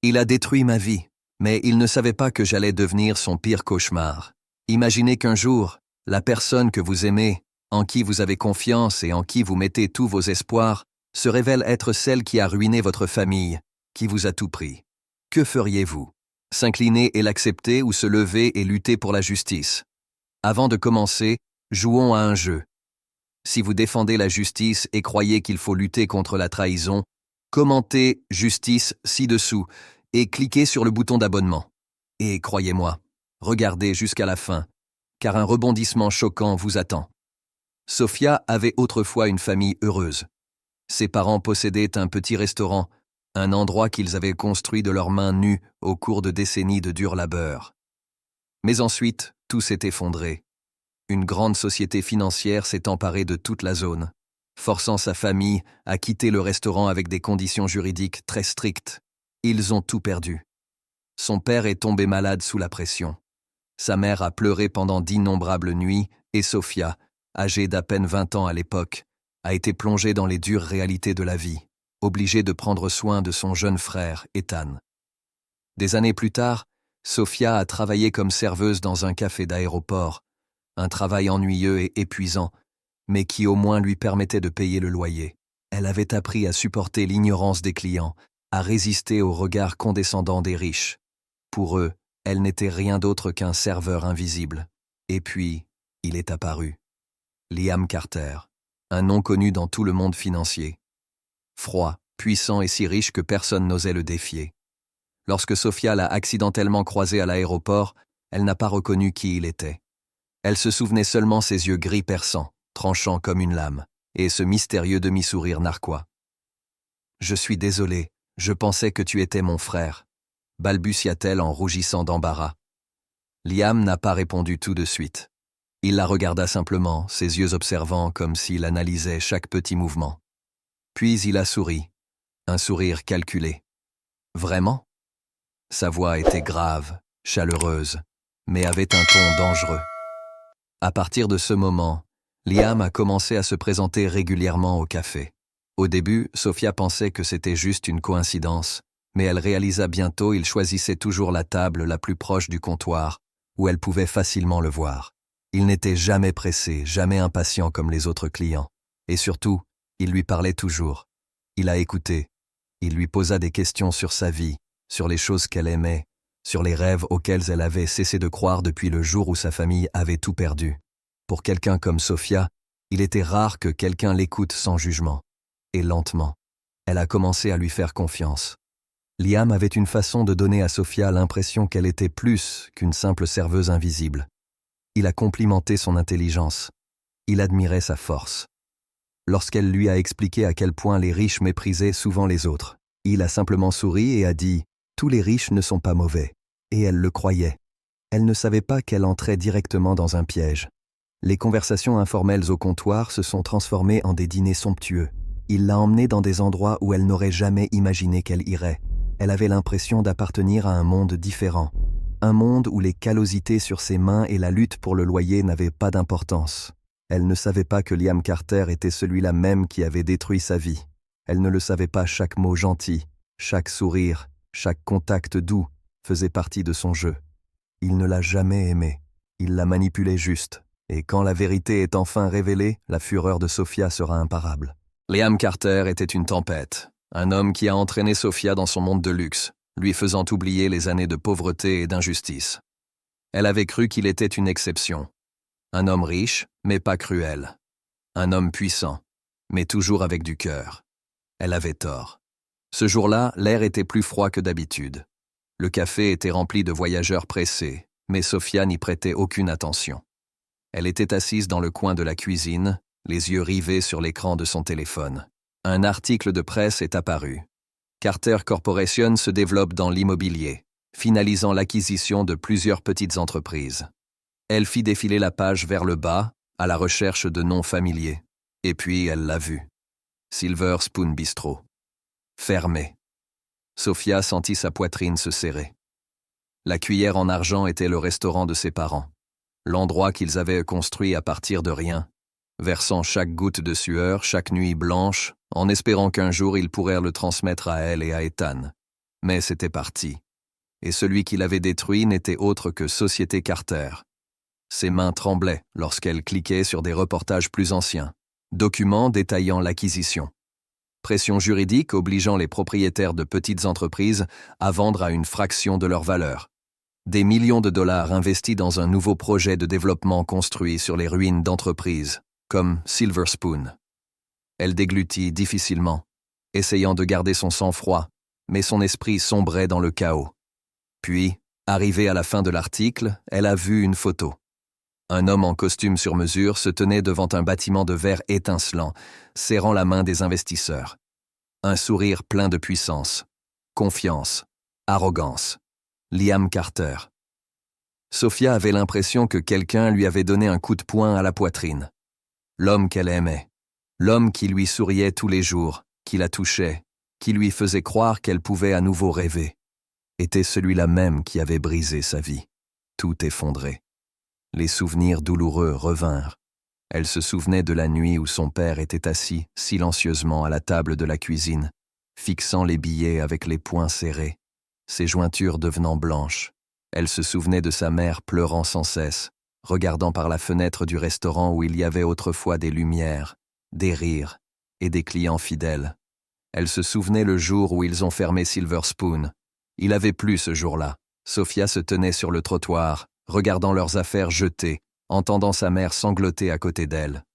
Il a détruit ma vie, mais il ne savait pas que j'allais devenir son pire cauchemar. Imaginez qu'un jour, la personne que vous aimez, en qui vous avez confiance et en qui vous mettez tous vos espoirs, se révèle être celle qui a ruiné votre famille, qui vous a tout pris. Que feriez-vous? S'incliner et l'accepter ou se lever et lutter pour la justice? Avant de commencer, jouons à un jeu. Si vous défendez la justice et croyez qu'il faut lutter contre la trahison, commentez « Justice » ci-dessous et cliquez sur le bouton d'abonnement. Et croyez-moi, regardez jusqu'à la fin, car un rebondissement choquant vous attend. Sofia avait autrefois une famille heureuse. Ses parents possédaient un petit restaurant, un endroit qu'ils avaient construit de leurs mains nues au cours de décennies de dur labeur. Mais ensuite, tout s'est effondré. Une grande société financière s'est emparée de toute la zone, forçant sa famille à quitter le restaurant avec des conditions juridiques très strictes. Ils ont tout perdu. Son père est tombé malade sous la pression. Sa mère a pleuré pendant d'innombrables nuits et Sofia, âgée d'à peine 20 ans à l'époque, a été plongée dans les dures réalités de la vie, obligée de prendre soin de son jeune frère, Ethan. Des années plus tard, Sofia a travaillé comme serveuse dans un café d'aéroport, un travail ennuyeux et épuisant, mais qui au moins lui permettait de payer le loyer. Elle avait appris à supporter l'ignorance des clients, à résister aux regards condescendants des riches. Pour eux, elle n'était rien d'autre qu'un serveur invisible. Et puis, il est apparu. Liam Carter, un nom connu dans tout le monde financier. Froid, puissant et si riche que personne n'osait le défier. Lorsque Sofia l'a accidentellement croisé à l'aéroport, elle n'a pas reconnu qui il était. Elle se souvenait seulement ses yeux gris perçants, tranchants comme une lame, et ce mystérieux demi-sourire narquois. « Je suis désolée, je pensais que tu étais mon frère », balbutia-t-elle en rougissant d'embarras. Liam n'a pas répondu tout de suite. Il la regarda simplement, ses yeux observants comme s'il analysait chaque petit mouvement. Puis il a souri, un sourire calculé. « Vraiment ?» Sa voix était grave, chaleureuse, mais avait un ton dangereux. À partir de ce moment, Liam a commencé à se présenter régulièrement au café. Au début, Sofia pensait que c'était juste une coïncidence, mais elle réalisa bientôt qu'il choisissait toujours la table la plus proche du comptoir, où elle pouvait facilement le voir. Il n'était jamais pressé, jamais impatient comme les autres clients. Et surtout, il lui parlait toujours. Il a écouté. Il lui posa des questions sur sa vie, sur les choses qu'elle aimait, sur les rêves auxquels elle avait cessé de croire depuis le jour où sa famille avait tout perdu. Pour quelqu'un comme Sofia, il était rare que quelqu'un l'écoute sans jugement. Et lentement, elle a commencé à lui faire confiance. Liam avait une façon de donner à Sofia l'impression qu'elle était plus qu'une simple serveuse invisible. Il a complimenté son intelligence. Il admirait sa force. Lorsqu'elle lui a expliqué à quel point les riches méprisaient souvent les autres, il a simplement souri et a dit « Tous les riches ne sont pas mauvais ». Et elle le croyait. Elle ne savait pas qu'elle entrait directement dans un piège. Les conversations informelles au comptoir se sont transformées en des dîners somptueux. Il l'a emmenée dans des endroits où elle n'aurait jamais imaginé qu'elle irait. Elle avait l'impression d'appartenir à un monde différent. Un monde où les callosités sur ses mains et la lutte pour le loyer n'avaient pas d'importance. Elle ne savait pas que Liam Carter était celui-là même qui avait détruit sa vie. Elle ne le savait pas, chaque mot gentil, chaque sourire, chaque contact doux faisait partie de son jeu. Il ne l'a jamais aimée. Il la manipulait juste. Et quand la vérité est enfin révélée, la fureur de Sofia sera imparable. Liam Carter était une tempête. Un homme qui a entraîné Sofia dans son monde de luxe, lui faisant oublier les années de pauvreté et d'injustice. Elle avait cru qu'il était une exception. Un homme riche, mais pas cruel. Un homme puissant, mais toujours avec du cœur. Elle avait tort. Ce jour-là, l'air était plus froid que d'habitude. Le café était rempli de voyageurs pressés, mais Sofia n'y prêtait aucune attention. Elle était assise dans le coin de la cuisine, les yeux rivés sur l'écran de son téléphone. Un article de presse est apparu. Carter Corporation se développe dans l'immobilier, finalisant l'acquisition de plusieurs petites entreprises. Elle fit défiler la page vers le bas, à la recherche de noms familiers. Et puis elle l'a vu. Silver Spoon Bistro. Fermé. Sofia sentit sa poitrine se serrer. La cuillère en argent était le restaurant de ses parents. L'endroit qu'ils avaient construit à partir de rien, versant chaque goutte de sueur, chaque nuit blanche, en espérant qu'un jour ils pourraient le transmettre à elle et à Ethan. Mais c'était parti. Et celui qui l'avait détruit n'était autre que Société Carter. Ses mains tremblaient lorsqu'elle cliquait sur des reportages plus anciens, documents détaillant l'acquisition. Pression juridique obligeant les propriétaires de petites entreprises à vendre à une fraction de leur valeur. Des millions de dollars investis dans un nouveau projet de développement construit sur les ruines d'entreprises, comme Silver Spoon. Elle déglutit difficilement, essayant de garder son sang-froid, mais son esprit sombrait dans le chaos. Puis, arrivée à la fin de l'article, elle a vu une photo. Un homme en costume sur mesure se tenait devant un bâtiment de verre étincelant, serrant la main des investisseurs. Un sourire plein de puissance, confiance, arrogance. Liam Carter. Sophia avait l'impression que quelqu'un lui avait donné un coup de poing à la poitrine. L'homme qu'elle aimait, l'homme qui lui souriait tous les jours, qui la touchait, qui lui faisait croire qu'elle pouvait à nouveau rêver, était celui-là même qui avait brisé sa vie. Tout effondré. Les souvenirs douloureux revinrent. Elle se souvenait de la nuit où son père était assis silencieusement à la table de la cuisine, fixant les billets avec les poings serrés, ses jointures devenant blanches. Elle se souvenait de sa mère pleurant sans cesse, regardant par la fenêtre du restaurant où il y avait autrefois des lumières, des rires et des clients fidèles. Elle se souvenait le jour où ils ont fermé Silver Spoon. Il avait plu ce jour-là. Sophia se tenait sur le trottoir, regardant leurs affaires jetées, entendant sa mère sangloter à côté d'elle.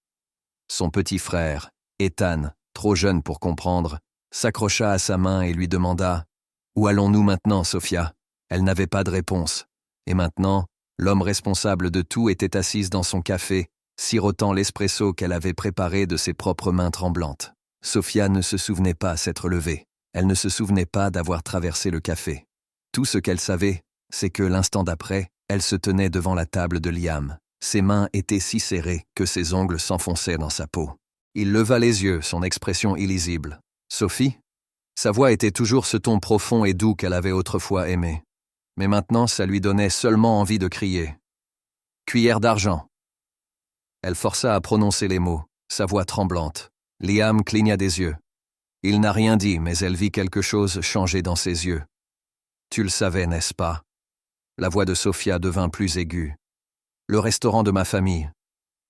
Son petit frère, Ethan, trop jeune pour comprendre, s'accrocha à sa main et lui demanda « Où allons-nous maintenant, Sophia ?» Elle n'avait pas de réponse. Et maintenant, l'homme responsable de tout était assise dans son café, sirotant l'espresso qu'elle avait préparé de ses propres mains tremblantes. Sophia ne se souvenait pas s'être levée. Elle ne se souvenait pas d'avoir traversé le café. Tout ce qu'elle savait, c'est que l'instant d'après, elle se tenait devant la table de Liam. Ses mains étaient si serrées que ses ongles s'enfonçaient dans sa peau. Il leva les yeux, son expression illisible. « Sophie ?» Sa voix était toujours ce ton profond et doux qu'elle avait autrefois aimé. Mais maintenant, ça lui donnait seulement envie de crier. « Cuillère d'argent !» Elle força à prononcer les mots, sa voix tremblante. Liam cligna des yeux. Il n'a rien dit, mais elle vit quelque chose changer dans ses yeux. « Tu le savais, n'est-ce pas ?» La voix de Sophia devint plus aiguë. « Le restaurant de ma famille.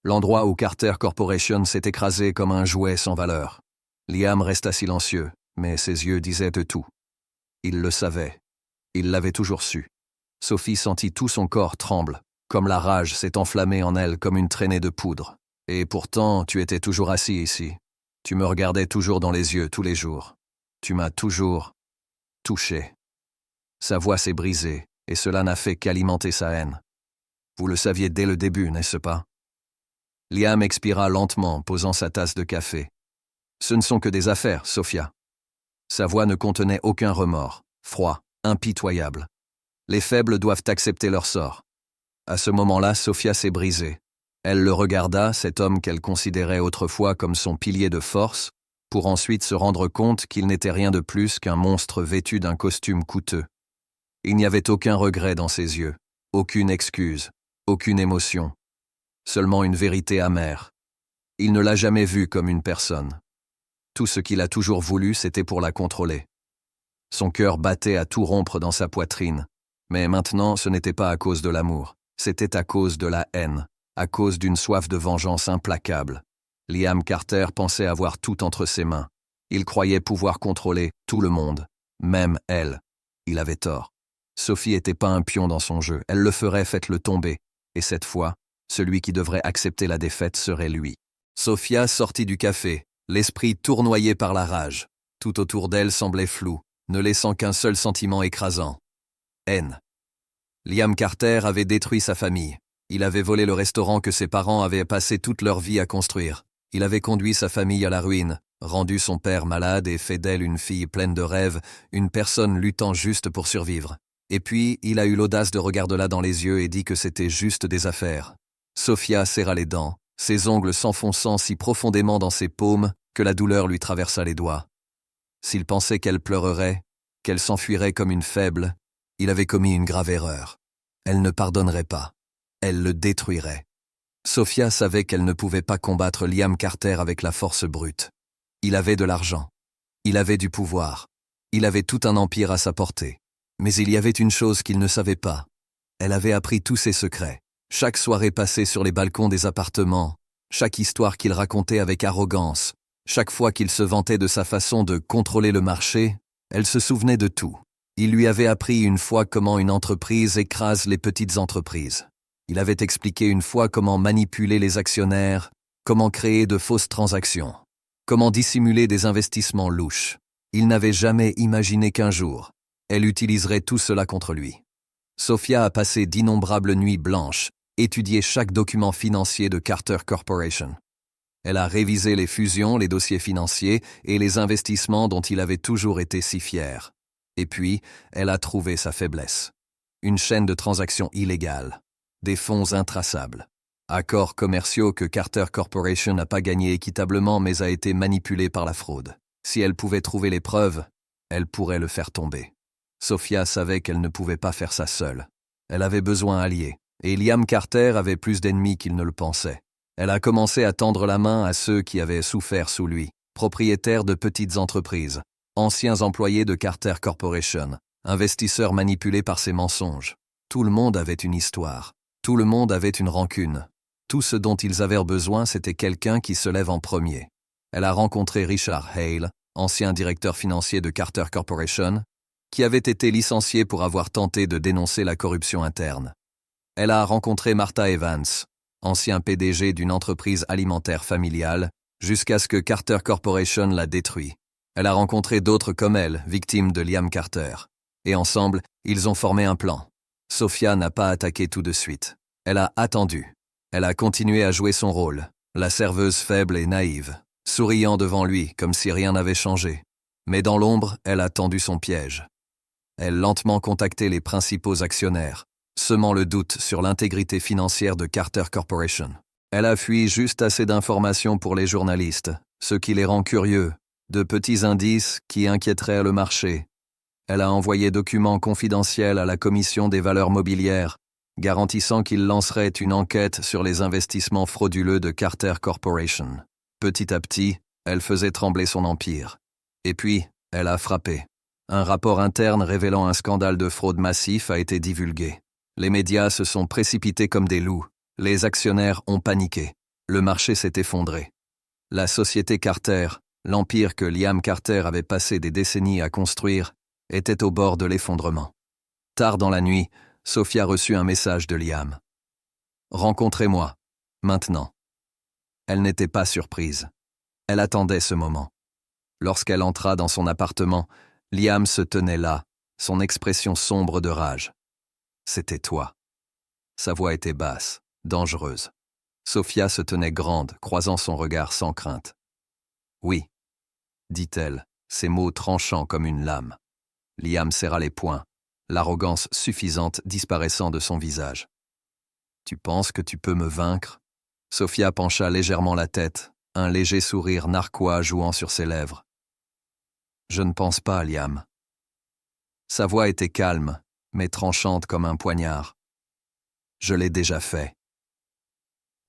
L'endroit où Carter Corporation s'est écrasé comme un jouet sans valeur. » Liam resta silencieux, mais ses yeux disaient de tout. Il le savait. Il l'avait toujours su. Sophie sentit tout son corps tremble, comme la rage s'est enflammée en elle comme une traînée de poudre. « Et pourtant, tu étais toujours assis ici. Tu me regardais toujours dans les yeux tous les jours. Tu m'as toujours touché. » Sa voix s'est brisée, et cela n'a fait qu'alimenter sa haine. Vous le saviez dès le début, n'est-ce pas? Liam expira lentement, posant sa tasse de café. Ce ne sont que des affaires, Sophia. Sa voix ne contenait aucun remords, froid, impitoyable. Les faibles doivent accepter leur sort. À ce moment-là, Sophia s'est brisée. Elle le regarda, cet homme qu'elle considérait autrefois comme son pilier de force, pour ensuite se rendre compte qu'il n'était rien de plus qu'un monstre vêtu d'un costume coûteux. Il n'y avait aucun regret dans ses yeux, aucune excuse, aucune émotion. Seulement une vérité amère. Il ne l'a jamais vue comme une personne. Tout ce qu'il a toujours voulu, c'était pour la contrôler. Son cœur battait à tout rompre dans sa poitrine. Mais maintenant, ce n'était pas à cause de l'amour. C'était à cause de la haine, à cause d'une soif de vengeance implacable. Liam Carter pensait avoir tout entre ses mains. Il croyait pouvoir contrôler tout le monde, même elle. Il avait tort. Sophie n'était pas un pion dans son jeu. Elle le ferait, faites-le tomber. Et cette fois, celui qui devrait accepter la défaite serait lui. Sophia sortit du café, l'esprit tournoyé par la rage. Tout autour d'elle semblait flou, ne laissant qu'un seul sentiment écrasant. Haine. Liam Carter avait détruit sa famille. Il avait volé le restaurant que ses parents avaient passé toute leur vie à construire. Il avait conduit sa famille à la ruine, rendu son père malade et fait d'elle une fille pleine de rêves, une personne luttant juste pour survivre. Et puis, il a eu l'audace de regarder-la dans les yeux et dit que c'était juste des affaires. Sophia serra les dents, ses ongles s'enfonçant si profondément dans ses paumes que la douleur lui traversa les doigts. S'il pensait qu'elle pleurerait, qu'elle s'enfuirait comme une faible, il avait commis une grave erreur. Elle ne pardonnerait pas. Elle le détruirait. Sophia savait qu'elle ne pouvait pas combattre Liam Carter avec la force brute. Il avait de l'argent. Il avait du pouvoir. Il avait tout un empire à sa portée. Mais il y avait une chose qu'il ne savait pas. Elle avait appris tous ses secrets. Chaque soirée passée sur les balcons des appartements, chaque histoire qu'il racontait avec arrogance, chaque fois qu'il se vantait de sa façon de contrôler le marché, elle se souvenait de tout. Il lui avait appris une fois comment une entreprise écrase les petites entreprises. Il avait expliqué une fois comment manipuler les actionnaires, comment créer de fausses transactions, comment dissimuler des investissements louches. Il n'avait jamais imaginé qu'un jour, elle utiliserait tout cela contre lui. Sophia a passé d'innombrables nuits blanches, étudié chaque document financier de Carter Corporation. Elle a révisé les fusions, les dossiers financiers et les investissements dont il avait toujours été si fier. Et puis, elle a trouvé sa faiblesse. Une chaîne de transactions illégales, des fonds intraçables, accords commerciaux que Carter Corporation n'a pas gagnés équitablement mais a été manipulé par la fraude. Si elle pouvait trouver les preuves, elle pourrait le faire tomber. Sophia savait qu'elle ne pouvait pas faire ça seule. Elle avait besoin d'alliés, et Liam Carter avait plus d'ennemis qu'il ne le pensait. Elle a commencé à tendre la main à ceux qui avaient souffert sous lui, propriétaires de petites entreprises, anciens employés de Carter Corporation, investisseurs manipulés par ses mensonges. Tout le monde avait une histoire, tout le monde avait une rancune. Tout ce dont ils avaient besoin, c'était quelqu'un qui se lève en premier. Elle a rencontré Richard Hale, ancien directeur financier de Carter Corporation, qui avait été licencié pour avoir tenté de dénoncer la corruption interne. Elle a rencontré Martha Evans, ancien PDG d'une entreprise alimentaire familiale, jusqu'à ce que Carter Corporation la détruit. Elle a rencontré d'autres comme elle, victimes de Liam Carter. Et ensemble, ils ont formé un plan. Sophia n'a pas attaqué tout de suite. Elle a attendu. Elle a continué à jouer son rôle, la serveuse faible et naïve, souriant devant lui comme si rien n'avait changé. Mais dans l'ombre, elle a tendu son piège. Elle lentement contactait les principaux actionnaires, semant le doute sur l'intégrité financière de Carter Corporation. Elle a fui juste assez d'informations pour les journalistes, ce qui les rend curieux, de petits indices qui inquiéteraient le marché. Elle a envoyé documents confidentiels à la Commission des valeurs mobilières, garantissant qu'il lancerait une enquête sur les investissements frauduleux de Carter Corporation. Petit à petit, elle faisait trembler son empire. Et puis, elle a frappé. Un rapport interne révélant un scandale de fraude massif a été divulgué. Les médias se sont précipités comme des loups. Les actionnaires ont paniqué. Le marché s'est effondré. La société Carter, l'empire que Liam Carter avait passé des décennies à construire, était au bord de l'effondrement. Tard dans la nuit, Sophia reçut un message de Liam. « Rencontrez-moi, maintenant. » Elle n'était pas surprise. Elle attendait ce moment. Lorsqu'elle entra dans son appartement, Liam se tenait là, son expression sombre de rage. « C'était toi. » Sa voix était basse, dangereuse. Sophia se tenait grande, croisant son regard sans crainte. « Oui, » dit-elle, ses mots tranchants comme une lame. Liam serra les poings, l'arrogance suffisante disparaissant de son visage. « Tu penses que tu peux me vaincre ?» Sophia pencha légèrement la tête, un léger sourire narquois jouant sur ses lèvres. « Je ne pense pas, Liam. » Sa voix était calme, mais tranchante comme un poignard. « Je l'ai déjà fait. »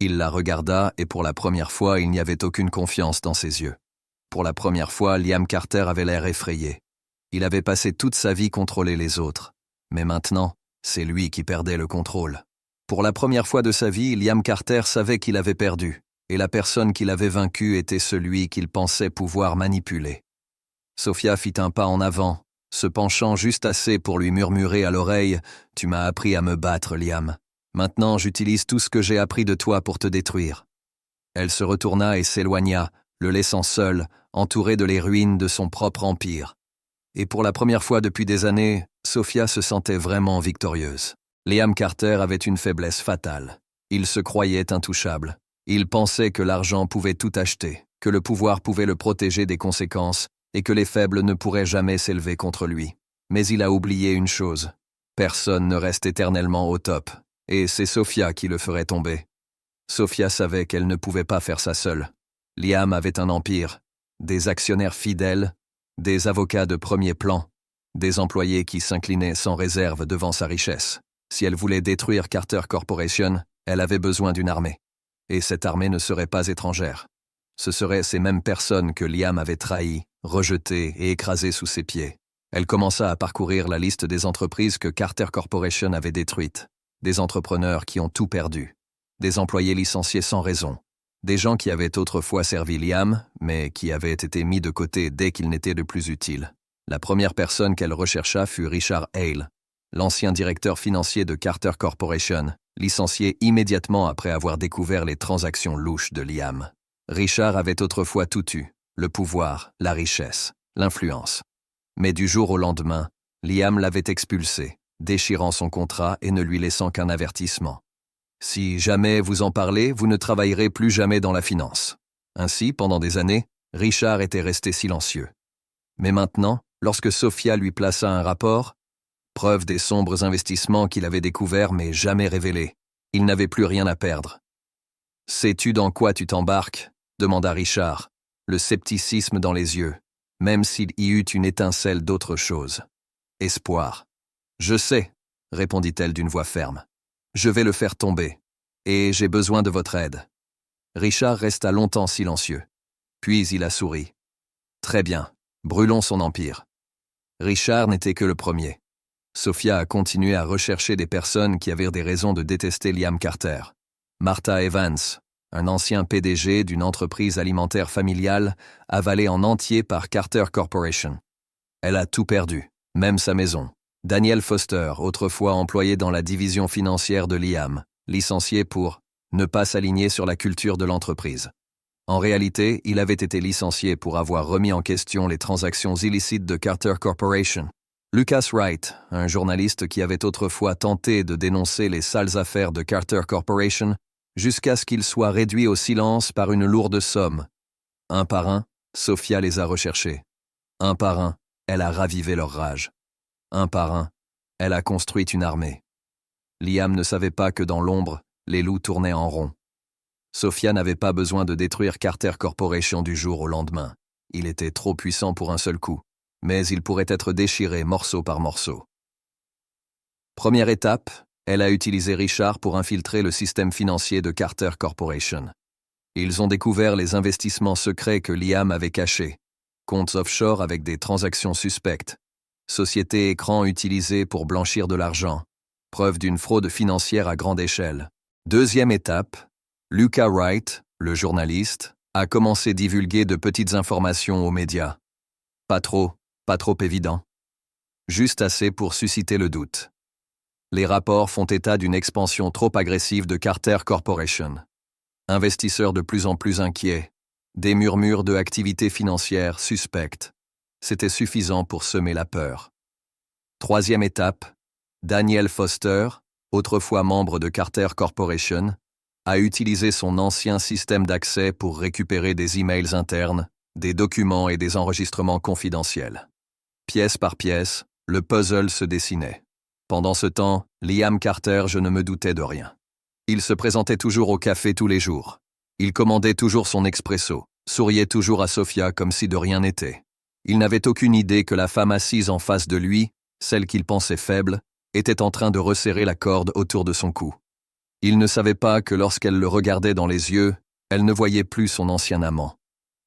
Il la regarda et pour la première fois, il n'y avait aucune confiance dans ses yeux. Pour la première fois, Liam Carter avait l'air effrayé. Il avait passé toute sa vie contrôler les autres. Mais maintenant, c'est lui qui perdait le contrôle. Pour la première fois de sa vie, Liam Carter savait qu'il avait perdu, et la personne qui l'avait vaincu était celui qu'il pensait pouvoir manipuler. Sophia fit un pas en avant, se penchant juste assez pour lui murmurer à l'oreille « Tu m'as appris à me battre, Liam. Maintenant, j'utilise tout ce que j'ai appris de toi pour te détruire. » Elle se retourna et s'éloigna, le laissant seul, entouré de les ruines de son propre empire. Et pour la première fois depuis des années, Sophia se sentait vraiment victorieuse. Liam Carter avait une faiblesse fatale. Il se croyait intouchable. Il pensait que l'argent pouvait tout acheter, que le pouvoir pouvait le protéger des conséquences et que les faibles ne pourraient jamais s'élever contre lui. Mais il a oublié une chose. Personne ne reste éternellement au top, et c'est Sophia qui le ferait tomber. Sophia savait qu'elle ne pouvait pas faire ça seule. Liam avait un empire, des actionnaires fidèles, des avocats de premier plan, des employés qui s'inclinaient sans réserve devant sa richesse. Si elle voulait détruire Carter Corporation, elle avait besoin d'une armée. Et cette armée ne serait pas étrangère. Ce seraient ces mêmes personnes que Liam avait trahies, rejetées et écrasées sous ses pieds. Elle commença à parcourir la liste des entreprises que Carter Corporation avait détruites, des entrepreneurs qui ont tout perdu, des employés licenciés sans raison, des gens qui avaient autrefois servi Liam, mais qui avaient été mis de côté dès qu'ils n'étaient de plus utiles. La première personne qu'elle rechercha fut Richard Hale, l'ancien directeur financier de Carter Corporation, licencié immédiatement après avoir découvert les transactions louches de Liam. Richard avait autrefois tout eu, le pouvoir, la richesse, l'influence. Mais du jour au lendemain, Liam l'avait expulsé, déchirant son contrat et ne lui laissant qu'un avertissement. Si jamais vous en parlez, vous ne travaillerez plus jamais dans la finance. Ainsi, pendant des années, Richard était resté silencieux. Mais maintenant, lorsque Sophia lui plaça un rapport, preuve des sombres investissements qu'il avait découverts mais jamais révélés, il n'avait plus rien à perdre. « Sais-tu dans quoi tu t'embarques » demanda Richard, le scepticisme dans les yeux, même s'il y eut une étincelle d'autre chose. « Espoir. »« Je sais, » répondit-elle d'une voix ferme. « Je vais le faire tomber, et j'ai besoin de votre aide. » Richard resta longtemps silencieux. Puis il a souri. « Très bien, brûlons son empire. » Richard n'était que le premier. Sophia a continué à rechercher des personnes qui avaient des raisons de détester Liam Carter. Martha Evans, un ancien PDG d'une entreprise alimentaire familiale avalée en entier par Carter Corporation. Elle a tout perdu, même sa maison. Daniel Foster, autrefois employé dans la division financière de Liam, licencié pour ne pas s'aligner sur la culture de l'entreprise. En réalité, il avait été licencié pour avoir remis en question les transactions illicites de Carter Corporation. Lucas Wright, un journaliste qui avait autrefois tenté de dénoncer les sales affaires de Carter Corporation, jusqu'à ce qu'il soit réduit au silence par une lourde somme. Un par un, Sophia les a recherchés. Un par un, elle a ravivé leur rage. Un par un, elle a construit une armée. Liam ne savait pas que dans l'ombre, les loups tournaient en rond. Sophia n'avait pas besoin de détruire Carter Corporation du jour au lendemain. Il était trop puissant pour un seul coup, mais il pourrait être déchiré morceau par morceau. Première étape, elle a utilisé Richard pour infiltrer le système financier de Carter Corporation. Ils ont découvert les investissements secrets que Liam avait cachés, comptes offshore avec des transactions suspectes, sociétés écrans utilisées pour blanchir de l'argent, preuve d'une fraude financière à grande échelle. Deuxième étape, Lucas Wright, le journaliste, a commencé à divulguer de petites informations aux médias. Pas trop évident. Juste assez pour susciter le doute. Les rapports font état d'une expansion trop agressive de Carter Corporation. Investisseurs de plus en plus inquiets, des murmures de activités financières suspectes. C'était suffisant pour semer la peur. Troisième étape, Daniel Foster, autrefois membre de Carter Corporation, a utilisé son ancien système d'accès pour récupérer des emails internes, des documents et des enregistrements confidentiels. Pièce par pièce, le puzzle se dessinait. Pendant ce temps, Liam Carter, je ne me doutais de rien. Il se présentait toujours au café tous les jours. Il commandait toujours son expresso, souriait toujours à Sophia comme si de rien n'était. Il n'avait aucune idée que la femme assise en face de lui, celle qu'il pensait faible, était en train de resserrer la corde autour de son cou. Il ne savait pas que lorsqu'elle le regardait dans les yeux, elle ne voyait plus son ancien amant.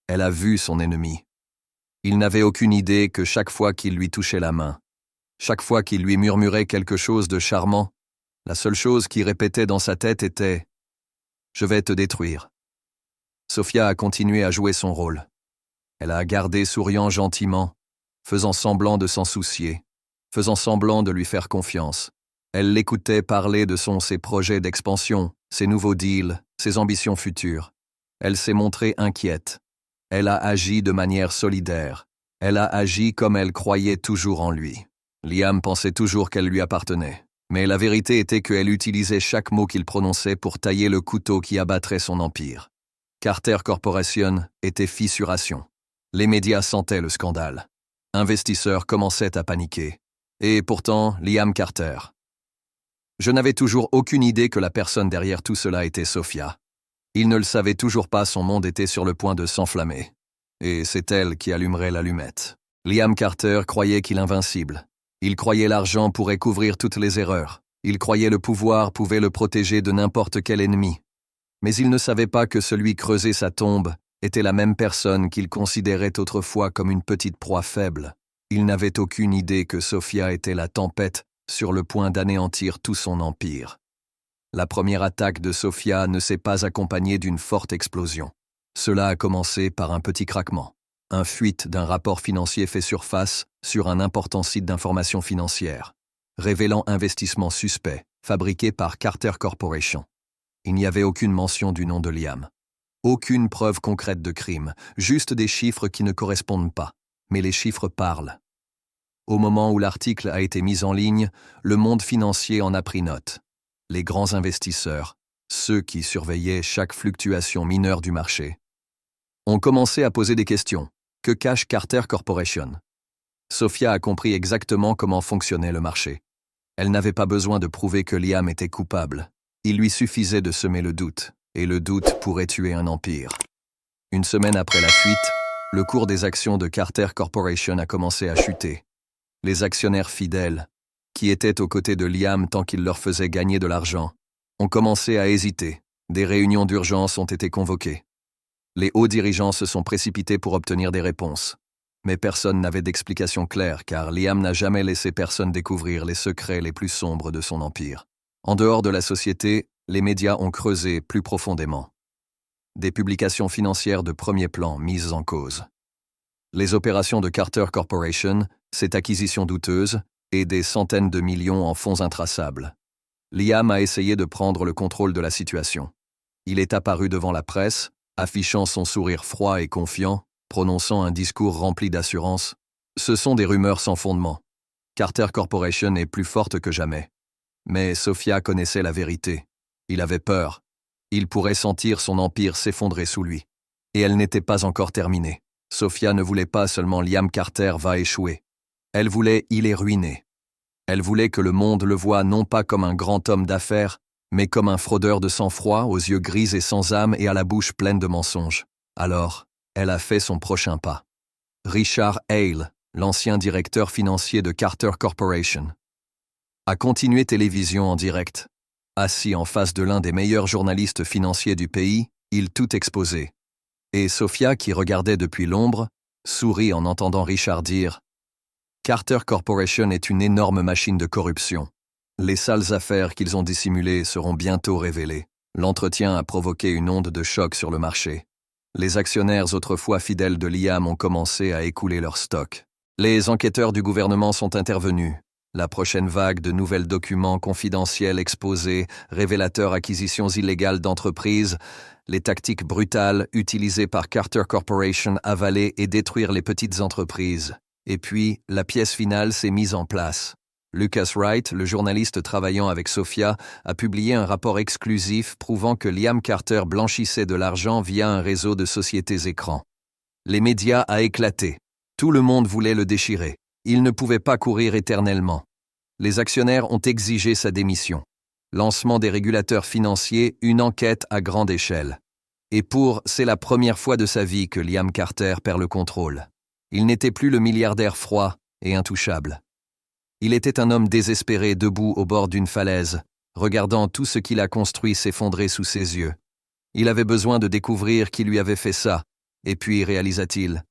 Elle a vu son ennemi. Il n'avait aucune idée que chaque fois qu'il lui touchait la main, chaque fois qu'il lui murmurait quelque chose de charmant, la seule chose qui répétait dans sa tête était « Je vais te détruire ». Sophia a continué à jouer son rôle. Elle a gardé souriant gentiment, faisant semblant de s'en soucier, faisant semblant de lui faire confiance. Elle l'écoutait parler de ses projets d'expansion, ses nouveaux deals, ses ambitions futures. Elle s'est montrée inquiète. Elle a agi de manière solidaire. Elle a agi comme elle croyait toujours en lui. Liam pensait toujours qu'elle lui appartenait. Mais la vérité était qu'elle utilisait chaque mot qu'il prononçait pour tailler le couteau qui abattrait son empire. Carter Corporation était fissuration. Les médias sentaient le scandale. Investisseurs commençaient à paniquer. Et pourtant, Liam Carter. Je n'avais toujours aucune idée que la personne derrière tout cela était Sophia. Il ne le savait toujours pas, son monde était sur le point de s'enflammer. Et c'est elle qui allumerait l'allumette. Liam Carter croyait qu'il invincible. Il croyait l'argent pourrait couvrir toutes les erreurs. Il croyait le pouvoir pouvait le protéger de n'importe quel ennemi. Mais il ne savait pas que celui creuser sa tombe était la même personne qu'il considérait autrefois comme une petite proie faible. Il n'avait aucune idée que Sophia était la tempête sur le point d'anéantir tout son empire. La première attaque de Sophia ne s'est pas accompagnée d'une forte explosion. Cela a commencé par un petit craquement. Un fuite d'un rapport financier fait surface sur un important site d'information financière, révélant investissement suspect, fabriqué par Carter Corporation. Il n'y avait aucune mention du nom de Liam. Aucune preuve concrète de crime, juste des chiffres qui ne correspondent pas. Mais les chiffres parlent. Au moment où l'article a été mis en ligne, le monde financier en a pris note. Les grands investisseurs, ceux qui surveillaient chaque fluctuation mineure du marché, ont commencé à poser des questions. Que cache Carter Corporation? Sophia a compris exactement comment fonctionnait le marché. Elle n'avait pas besoin de prouver que Liam était coupable. Il lui suffisait de semer le doute, et le doute pourrait tuer un empire. Une semaine après la fuite, le cours des actions de Carter Corporation a commencé à chuter. Les actionnaires fidèles, qui étaient aux côtés de Liam tant qu'il leur faisait gagner de l'argent, ont commencé à hésiter. Des réunions d'urgence ont été convoquées. Les hauts dirigeants se sont précipités pour obtenir des réponses. Mais personne n'avait d'explication claire car Liam n'a jamais laissé personne découvrir les secrets les plus sombres de son empire. En dehors de la société, les médias ont creusé plus profondément. Des publications financières de premier plan mises en cause. Les opérations de Carter Corporation, cette acquisition douteuse, et des centaines de millions en fonds intraçables. Liam a essayé de prendre le contrôle de la situation. Il est apparu devant la presse, affichant son sourire froid et confiant, prononçant un discours rempli d'assurance. Ce sont des rumeurs sans fondement. Carter Corporation est plus forte que jamais. Mais Sophia connaissait la vérité. Il avait peur. Il pourrait sentir son empire s'effondrer sous lui. Et elle n'était pas encore terminée. Sophia ne voulait pas seulement Liam Carter va échouer. Elle voulait il est ruiné. Elle voulait que le monde le voie non pas comme un grand homme d'affaires, mais comme un fraudeur de sang-froid, aux yeux gris et sans âme et à la bouche pleine de mensonges. Alors, elle a fait son prochain pas. Richard Hale, l'ancien directeur financier de Carter Corporation, a continué télévision en direct. Assis en face de l'un des meilleurs journalistes financiers du pays, il tout exposait. Et Sophia, qui regardait depuis l'ombre, sourit en entendant Richard dire « Carter Corporation est une énorme machine de corruption. Les sales affaires qu'ils ont dissimulées seront bientôt révélées. » L'entretien a provoqué une onde de choc sur le marché. Les actionnaires autrefois fidèles de Liam ont commencé à écouler leurs stocks. Les enquêteurs du gouvernement sont intervenus. La prochaine vague de nouvelles documents confidentiels exposés, révélateurs acquisitions illégales d'entreprises, les tactiques brutales utilisées par Carter Corporation avaler et détruire les petites entreprises. Et puis, la pièce finale s'est mise en place. Lucas Wright, le journaliste travaillant avec Sophia, a publié un rapport exclusif prouvant que Liam Carter blanchissait de l'argent via un réseau de sociétés écrans. Les médias a éclaté. Tout le monde voulait le déchirer. Il ne pouvait pas courir éternellement. Les actionnaires ont exigé sa démission. Lancement des régulateurs financiers, une enquête à grande échelle. Et c'est la première fois de sa vie que Liam Carter perd le contrôle. Il n'était plus le milliardaire froid et intouchable. Il était un homme désespéré debout au bord d'une falaise, regardant tout ce qu'il a construit s'effondrer sous ses yeux. Il avait besoin de découvrir qui lui avait fait ça, et puis réalisa-t-il.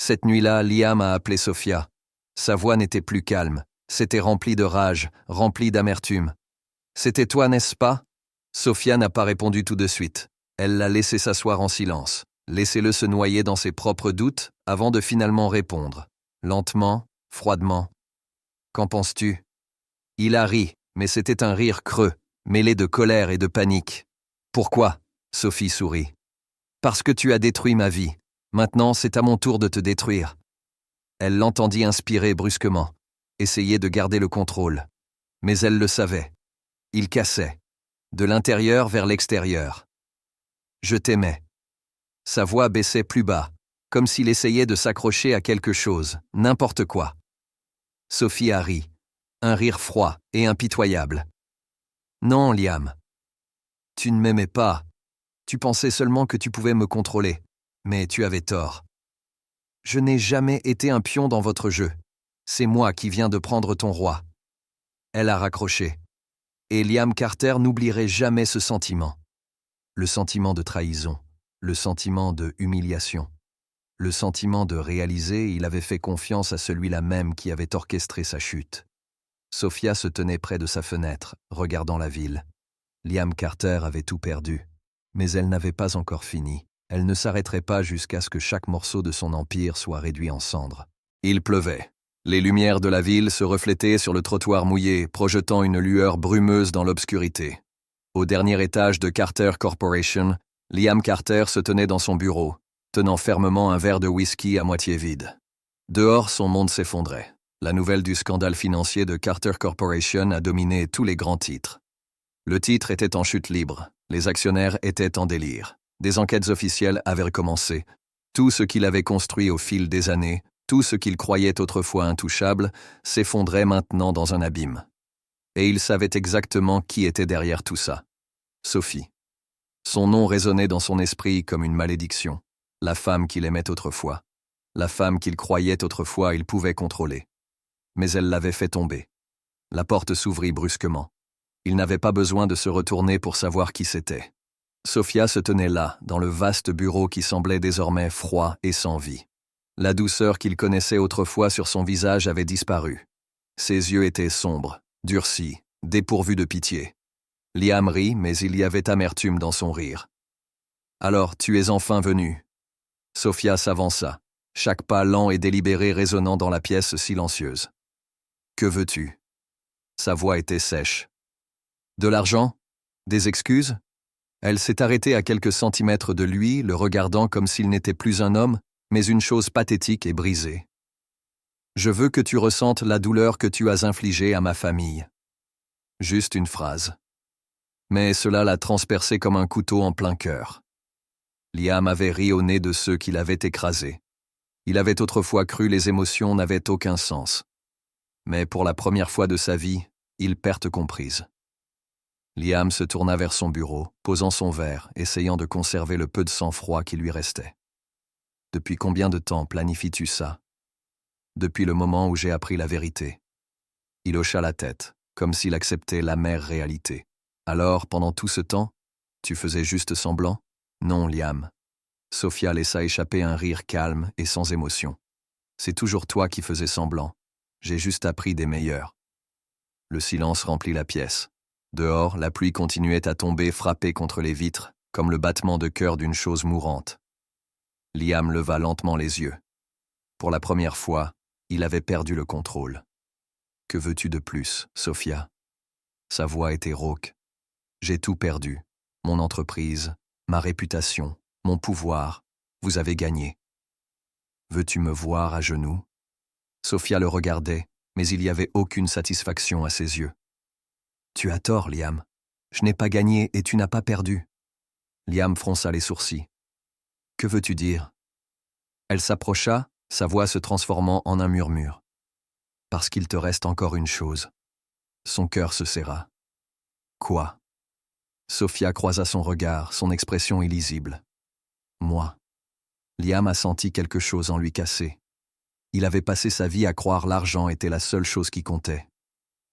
Cette nuit-là, Liam a appelé Sophia. Sa voix n'était plus calme, c'était rempli de rage, rempli d'amertume. « C'était toi, n'est-ce pas ?» Sophia n'a pas répondu tout de suite. Elle l'a laissé s'asseoir en silence. Laissez-le se noyer dans ses propres doutes avant de finalement répondre. Lentement, froidement. « Qu'en penses-tu » Il a ri, mais c'était un rire creux, mêlé de colère et de panique. « Pourquoi » Sophie sourit. « Parce que tu as détruit ma vie. Maintenant, c'est à mon tour de te détruire. » Elle l'entendit inspirer brusquement, essayer de garder le contrôle. Mais elle le savait. Il cassait. De l'intérieur vers l'extérieur. « Je t'aimais. » Sa voix baissait plus bas, comme s'il essayait de s'accrocher à quelque chose, n'importe quoi. Sophie a ri, un rire froid et impitoyable. « Non, Liam. Tu ne m'aimais pas. Tu pensais seulement que tu pouvais me contrôler. Mais tu avais tort. Je n'ai jamais été un pion dans votre jeu. C'est moi qui viens de prendre ton roi. » Elle a raccroché. Et Liam Carter n'oublierait jamais ce sentiment. Le sentiment de trahison, le sentiment de humiliation. Le sentiment de réaliser, il avait fait confiance à celui-là même qui avait orchestré sa chute. Sophia se tenait près de sa fenêtre, regardant la ville. Liam Carter avait tout perdu. Mais elle n'avait pas encore fini. Elle ne s'arrêterait pas jusqu'à ce que chaque morceau de son empire soit réduit en cendres. Il pleuvait. Les lumières de la ville se reflétaient sur le trottoir mouillé, projetant une lueur brumeuse dans l'obscurité. Au dernier étage de Carter Corporation, Liam Carter se tenait dans son bureau, tenant fermement un verre de whisky à moitié vide. Dehors, son monde s'effondrait. La nouvelle du scandale financier de Carter Corporation a dominé tous les grands titres. Le titre était en chute libre, les actionnaires étaient en délire. Des enquêtes officielles avaient recommencé. Tout ce qu'il avait construit au fil des années, tout ce qu'il croyait autrefois intouchable, s'effondrait maintenant dans un abîme. Et il savait exactement qui était derrière tout ça. Sophie. Son nom résonnait dans son esprit comme une malédiction. La femme qu'il aimait autrefois. La femme qu'il croyait autrefois il pouvait contrôler. Mais elle l'avait fait tomber. La porte s'ouvrit brusquement. Il n'avait pas besoin de se retourner pour savoir qui c'était. Sophia se tenait là, dans le vaste bureau qui semblait désormais froid et sans vie. La douceur qu'il connaissait autrefois sur son visage avait disparu. Ses yeux étaient sombres, durcis, dépourvus de pitié. Liam rit, mais il y avait amertume dans son rire. « Alors, tu es enfin venu. » Sophia s'avança, chaque pas lent et délibéré résonnant dans la pièce silencieuse. « Que veux-tu » Sa voix était sèche. « De l'argent ? Des excuses ?» Elle s'est arrêtée à quelques centimètres de lui, le regardant comme s'il n'était plus un homme, mais une chose pathétique et brisée. « Je veux que tu ressentes la douleur que tu as infligée à ma famille. » Juste une phrase. Mais cela l'a transpercé comme un couteau en plein cœur. Liam avait ri au nez de ceux qui l'avaient écrasé. Il avait autrefois cru les émotions n'avaient aucun sens. Mais pour la première fois de sa vie, il perte comprise. Liam se tourna vers son bureau, posant son verre, essayant de conserver le peu de sang-froid qui lui restait. « Depuis combien de temps planifies-tu ça ?»« Depuis le moment où j'ai appris la vérité. » Il hocha la tête, comme s'il acceptait l'amère réalité. « Alors, pendant tout ce temps, tu faisais juste semblant ?»« Non, Liam. » Sophia laissa échapper un rire calme et sans émotion. « C'est toujours toi qui faisais semblant. J'ai juste appris des meilleurs. » Le silence remplit la pièce. Dehors, la pluie continuait à tomber frappée contre les vitres, comme le battement de cœur d'une chose mourante. Liam leva lentement les yeux. Pour la première fois, il avait perdu le contrôle. « Que veux-tu de plus, Sophia ?» Sa voix était rauque. « J'ai tout perdu. Mon entreprise, ma réputation, mon pouvoir. Vous avez gagné. Veux-tu me voir à genoux ?» Sophia le regardait, mais il n'y avait aucune satisfaction à ses yeux. « Tu as tort, Liam. Je n'ai pas gagné et tu n'as pas perdu. » Liam fronça les sourcils. « Que veux-tu dire ?» Elle s'approcha, sa voix se transformant en un murmure. « Parce qu'il te reste encore une chose. » Son cœur se serra. « Quoi ?» Sophia croisa son regard, son expression illisible. « Moi. » Liam a senti quelque chose en lui casser. Il avait passé sa vie à croire l'argent était la seule chose qui comptait.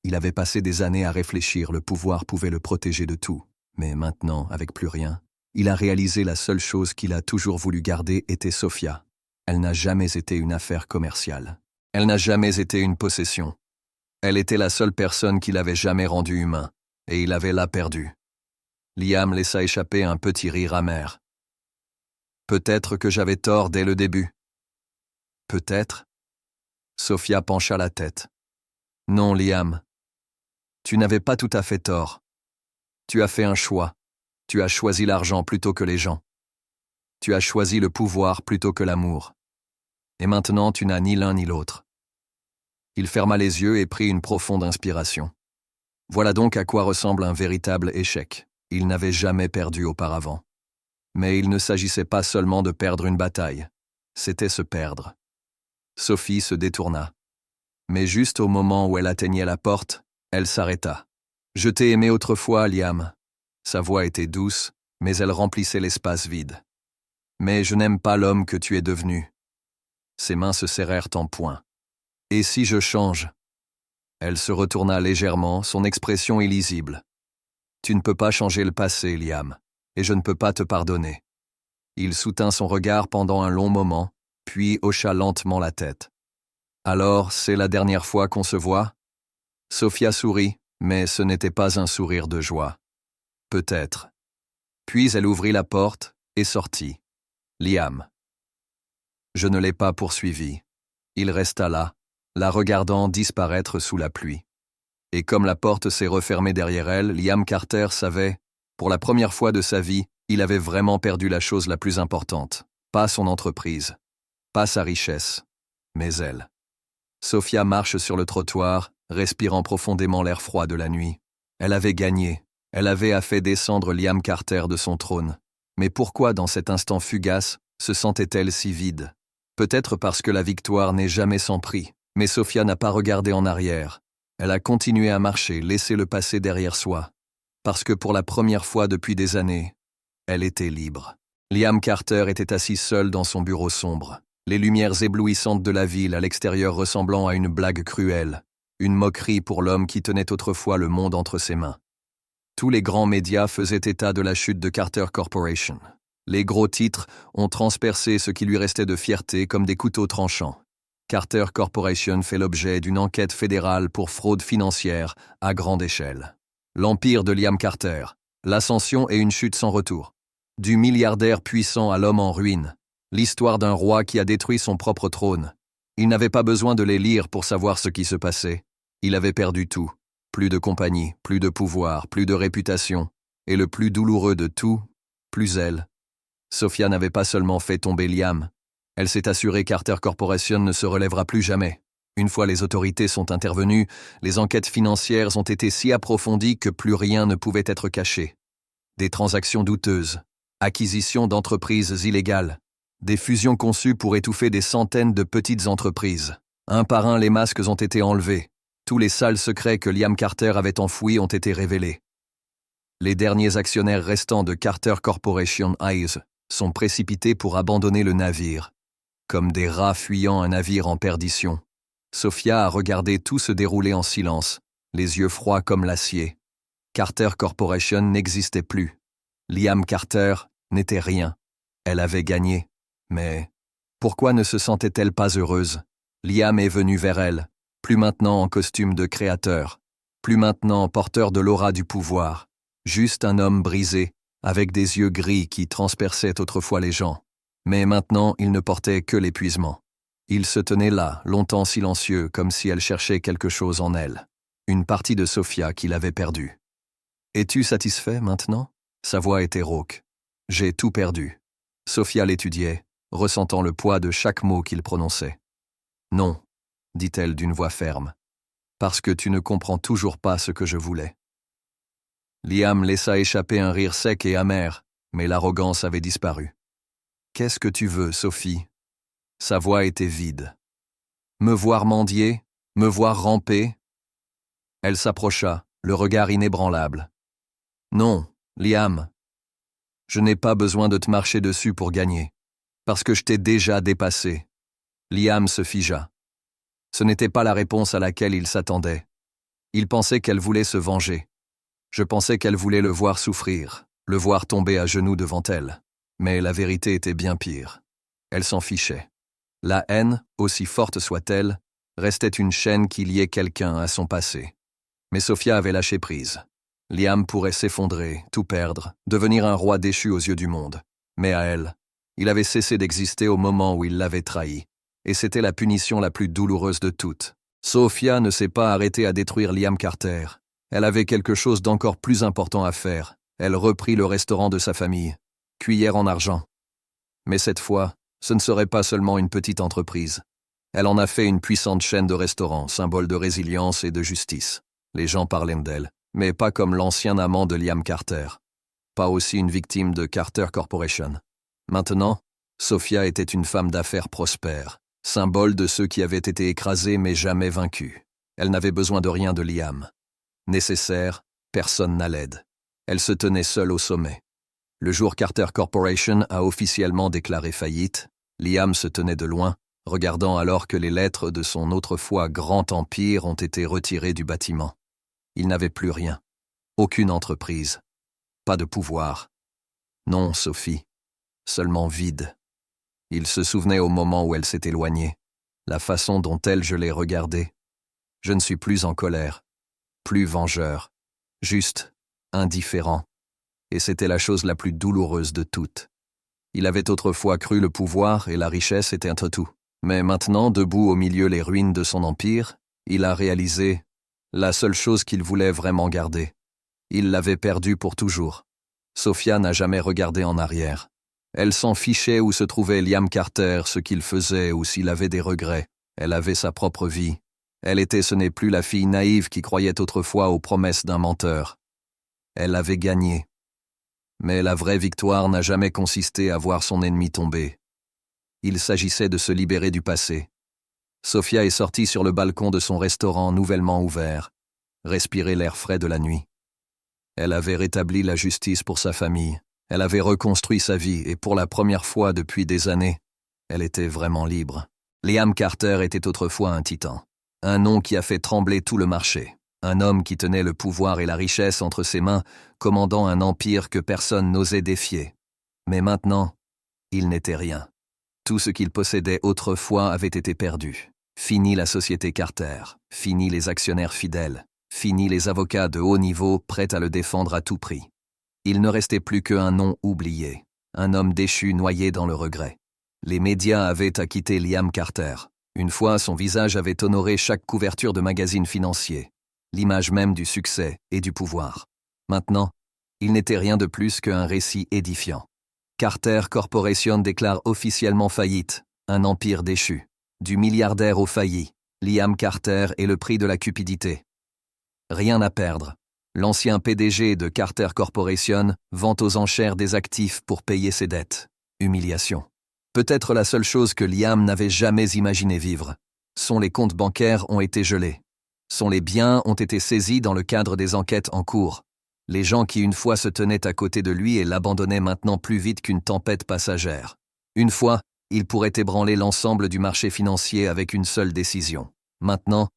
Il avait passé des années à réfléchir, le pouvoir pouvait le protéger de tout. Mais maintenant, avec plus rien, il a réalisé la seule chose qu'il a toujours voulu garder était Sophia. Elle n'a jamais été une affaire commerciale. Elle n'a jamais été une possession. Elle était la seule personne qu'il avait jamais rendue humain, et il avait la perdue. Liam laissa échapper un petit rire amer. Peut-être que j'avais tort dès le début. Peut-être. Sophia pencha la tête. Non, Liam. Tu n'avais pas tout à fait tort. Tu as fait un choix. Tu as choisi l'argent plutôt que les gens. Tu as choisi le pouvoir plutôt que l'amour. Et maintenant, tu n'as ni l'un ni l'autre. Il ferma les yeux et prit une profonde inspiration. Voilà donc à quoi ressemble un véritable échec. Il n'avait jamais perdu auparavant. Mais il ne s'agissait pas seulement de perdre une bataille. C'était se perdre. Sophie se détourna. Mais juste au moment où elle atteignait la porte, elle s'arrêta. « Je t'ai aimé autrefois, Liam. » Sa voix était douce, mais elle remplissait l'espace vide. « Mais je n'aime pas l'homme que tu es devenu. » Ses mains se serrèrent en poing. « Et si je change ?» Elle se retourna légèrement, son expression illisible. « Tu ne peux pas changer le passé, Liam, et je ne peux pas te pardonner. » Il soutint son regard pendant un long moment, puis hocha lentement la tête. « Alors, c'est la dernière fois qu'on se voit ?» Sophia sourit, mais ce n'était pas un sourire de joie. Peut-être. Puis elle ouvrit la porte et sortit. Liam. Je ne l'ai pas poursuivi. Il resta là, la regardant disparaître sous la pluie. Et comme la porte s'est refermée derrière elle, Liam Carter savait, pour la première fois de sa vie, il avait vraiment perdu la chose la plus importante. Pas son entreprise, pas sa richesse, mais elle. Sophia marche sur le trottoir, respirant profondément l'air froid de la nuit. Elle avait gagné. Elle avait fait descendre Liam Carter de son trône. Mais pourquoi, dans cet instant fugace, se sentait-elle si vide? Peut-être parce que la victoire n'est jamais sans prix. Mais Sophia n'a pas regardé en arrière. Elle a continué à marcher, laissé le passé derrière soi. Parce que pour la première fois depuis des années, elle était libre. Liam Carter était assis seul dans son bureau sombre. Les lumières éblouissantes de la ville à l'extérieur ressemblant à une blague cruelle, une moquerie pour l'homme qui tenait autrefois le monde entre ses mains. Tous les grands médias faisaient état de la chute de Carter Corporation. Les gros titres ont transpercé ce qui lui restait de fierté comme des couteaux tranchants. Carter Corporation fait l'objet d'une enquête fédérale pour fraude financière à grande échelle. L'empire de Liam Carter, l'ascension et une chute sans retour. Du milliardaire puissant à l'homme en ruine. L'histoire d'un roi qui a détruit son propre trône. Il n'avait pas besoin de les lire pour savoir ce qui se passait. Il avait perdu tout. Plus de compagnie, plus de pouvoir, plus de réputation. Et le plus douloureux de tout, plus elle. Sophia n'avait pas seulement fait tomber Liam. Elle s'est assurée Carter Corporation ne se relèvera plus jamais. Une fois les autorités sont intervenues, les enquêtes financières ont été si approfondies que plus rien ne pouvait être caché. Des transactions douteuses, acquisitions d'entreprises illégales, des fusions conçues pour étouffer des centaines de petites entreprises. Un par un, les masques ont été enlevés. Tous les sales secrets que Liam Carter avait enfouis ont été révélés. Les derniers actionnaires restants de Carter Corporation Eyes sont précipités pour abandonner le navire. Comme des rats fuyant un navire en perdition. Sophia a regardé tout se dérouler en silence, les yeux froids comme l'acier. Carter Corporation n'existait plus. Liam Carter n'était rien. Elle avait gagné. Mais pourquoi ne se sentait-elle pas heureuse? Liam est venu vers elle, plus maintenant en costume de créateur, plus maintenant porteur de l'aura du pouvoir, juste un homme brisé, avec des yeux gris qui transperçaient autrefois les gens. Mais maintenant, il ne portait que l'épuisement. Il se tenait là, longtemps silencieux, comme si elle cherchait quelque chose en elle. Une partie de Sophia qu'il avait perdue. « Es-tu satisfait maintenant ?» Sa voix était rauque. « J'ai tout perdu. » Sophia l'étudiait, ressentant le poids de chaque mot qu'il prononçait. « Non, » dit-elle d'une voix ferme, « parce que tu ne comprends toujours pas ce que je voulais. » Liam laissa échapper un rire sec et amer, mais l'arrogance avait disparu. « Qu'est-ce que tu veux, Sophie ?» Sa voix était vide. « Me voir mendier, me voir ramper ?» Elle s'approcha, le regard inébranlable. « Non, Liam. Je n'ai pas besoin de te marcher dessus pour gagner, parce que je t'ai déjà dépassé. » Liam se figea. Ce n'était pas la réponse à laquelle il s'attendait. Il pensait qu'elle voulait se venger. Je pensais qu'elle voulait le voir souffrir, le voir tomber à genoux devant elle. Mais la vérité était bien pire. Elle s'en fichait. La haine, aussi forte soit-elle, restait une chaîne qui liait quelqu'un à son passé. Mais Sophia avait lâché prise. Liam pourrait s'effondrer, tout perdre, devenir un roi déchu aux yeux du monde. Mais à elle, il avait cessé d'exister au moment où il l'avait trahi. Et c'était la punition la plus douloureuse de toutes. Sophia ne s'est pas arrêtée à détruire Liam Carter. Elle avait quelque chose d'encore plus important à faire. Elle reprit le restaurant de sa famille. Cuillère en argent. Mais cette fois, ce ne serait pas seulement une petite entreprise. Elle en a fait une puissante chaîne de restaurants, symbole de résilience et de justice. Les gens parlaient d'elle, mais pas comme l'ancien amant de Liam Carter. Pas aussi une victime de Carter Corporation. Maintenant, Sophia était une femme d'affaires prospère, symbole de ceux qui avaient été écrasés mais jamais vaincus. Elle n'avait besoin de rien de Liam. Nécessaire, personne n'a l'aide. Elle se tenait seule au sommet. Le jour Carter Corporation a officiellement déclaré faillite, Liam se tenait de loin, regardant alors que les lettres de son autrefois grand empire ont été retirées du bâtiment. Il n'avait plus rien. Aucune entreprise. Pas de pouvoir. Non, Sophie. Seulement vide. Il se souvenait au moment où elle s'est éloignée, la façon dont je l'ai regardée. Je ne suis plus en colère, plus vengeur, juste indifférent. Et c'était la chose la plus douloureuse de toutes. Il avait autrefois cru le pouvoir et la richesse étaient un tout. Mais maintenant, debout au milieu des ruines de son empire, il a réalisé la seule chose qu'il voulait vraiment garder. Il l'avait perdue pour toujours. Sophia n'a jamais regardé en arrière. Elle s'en fichait où se trouvait Liam Carter, ce qu'il faisait ou s'il avait des regrets. Elle avait sa propre vie. Ce n'est plus la fille naïve qui croyait autrefois aux promesses d'un menteur. Elle avait gagné. Mais la vraie victoire n'a jamais consisté à voir son ennemi tomber. Il s'agissait de se libérer du passé. Sophia est sortie sur le balcon de son restaurant nouvellement ouvert, respirer l'air frais de la nuit. Elle avait rétabli la justice pour sa famille. Elle avait reconstruit sa vie et pour la première fois depuis des années, elle était vraiment libre. Liam Carter était autrefois un titan. Un nom qui a fait trembler tout le marché. Un homme qui tenait le pouvoir et la richesse entre ses mains, commandant un empire que personne n'osait défier. Mais maintenant, il n'était rien. Tout ce qu'il possédait autrefois avait été perdu. Fini la société Carter, fini les actionnaires fidèles, fini les avocats de haut niveau prêts à le défendre à tout prix. Il ne restait plus qu'un nom oublié, un homme déchu noyé dans le regret. Les médias avaient acquitté Liam Carter. Une fois, son visage avait honoré chaque couverture de magazine financier, l'image même du succès et du pouvoir. Maintenant, il n'était rien de plus qu'un récit édifiant. Carter Corporation déclare officiellement faillite, un empire déchu. Du milliardaire au failli, Liam Carter est le prix de la cupidité. Rien à perdre. L'ancien PDG de Carter Corporation vend aux enchères des actifs pour payer ses dettes. Humiliation. Peut-être la seule chose que Liam n'avait jamais imaginé vivre. Les comptes bancaires ont été gelés. Les biens ont été saisis dans le cadre des enquêtes en cours. Les gens qui une fois se tenaient à côté de lui et l'abandonnaient maintenant plus vite qu'une tempête passagère. Une fois, il pourrait ébranler l'ensemble du marché financier avec une seule décision. Maintenant,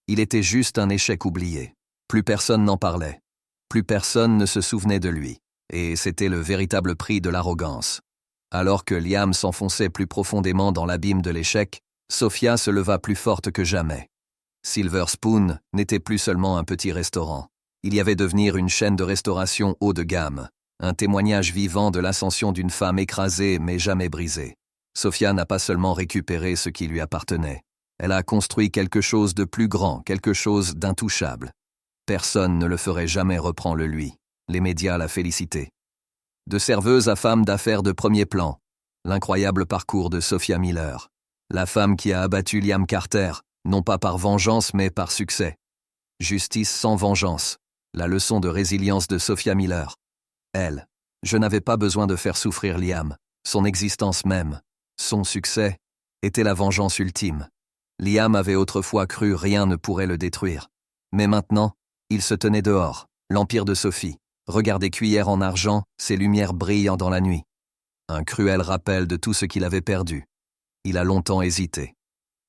il était juste un échec oublié. Plus personne n'en parlait. Plus personne ne se souvenait de lui. Et c'était le véritable prix de l'arrogance. Alors que Liam s'enfonçait plus profondément dans l'abîme de l'échec, Sophia se leva plus forte que jamais. Silver Spoon n'était plus seulement un petit restaurant. Il y avait devenir une chaîne de restauration haut de gamme, un témoignage vivant de l'ascension d'une femme écrasée mais jamais brisée. Sophia n'a pas seulement récupéré ce qui lui appartenait. Elle a construit quelque chose de plus grand, quelque chose d'intouchable. Personne ne le ferait jamais reprendre le lui. Les médias la félicitaient. De serveuse à femme d'affaires de premier plan, l'incroyable parcours de Sophia Miller. La femme qui a abattu Liam Carter, non pas par vengeance mais par succès. Justice sans vengeance, la leçon de résilience de Sophia Miller. Elle, je n'avais pas besoin de faire souffrir Liam, son existence même, son succès, était la vengeance ultime. Liam avait autrefois cru rien ne pourrait le détruire. Mais maintenant, il se tenait dehors, l'empire de Sophie. Regardez cuillère en argent, ses lumières brillant dans la nuit. Un cruel rappel de tout ce qu'il avait perdu. Il a longtemps hésité.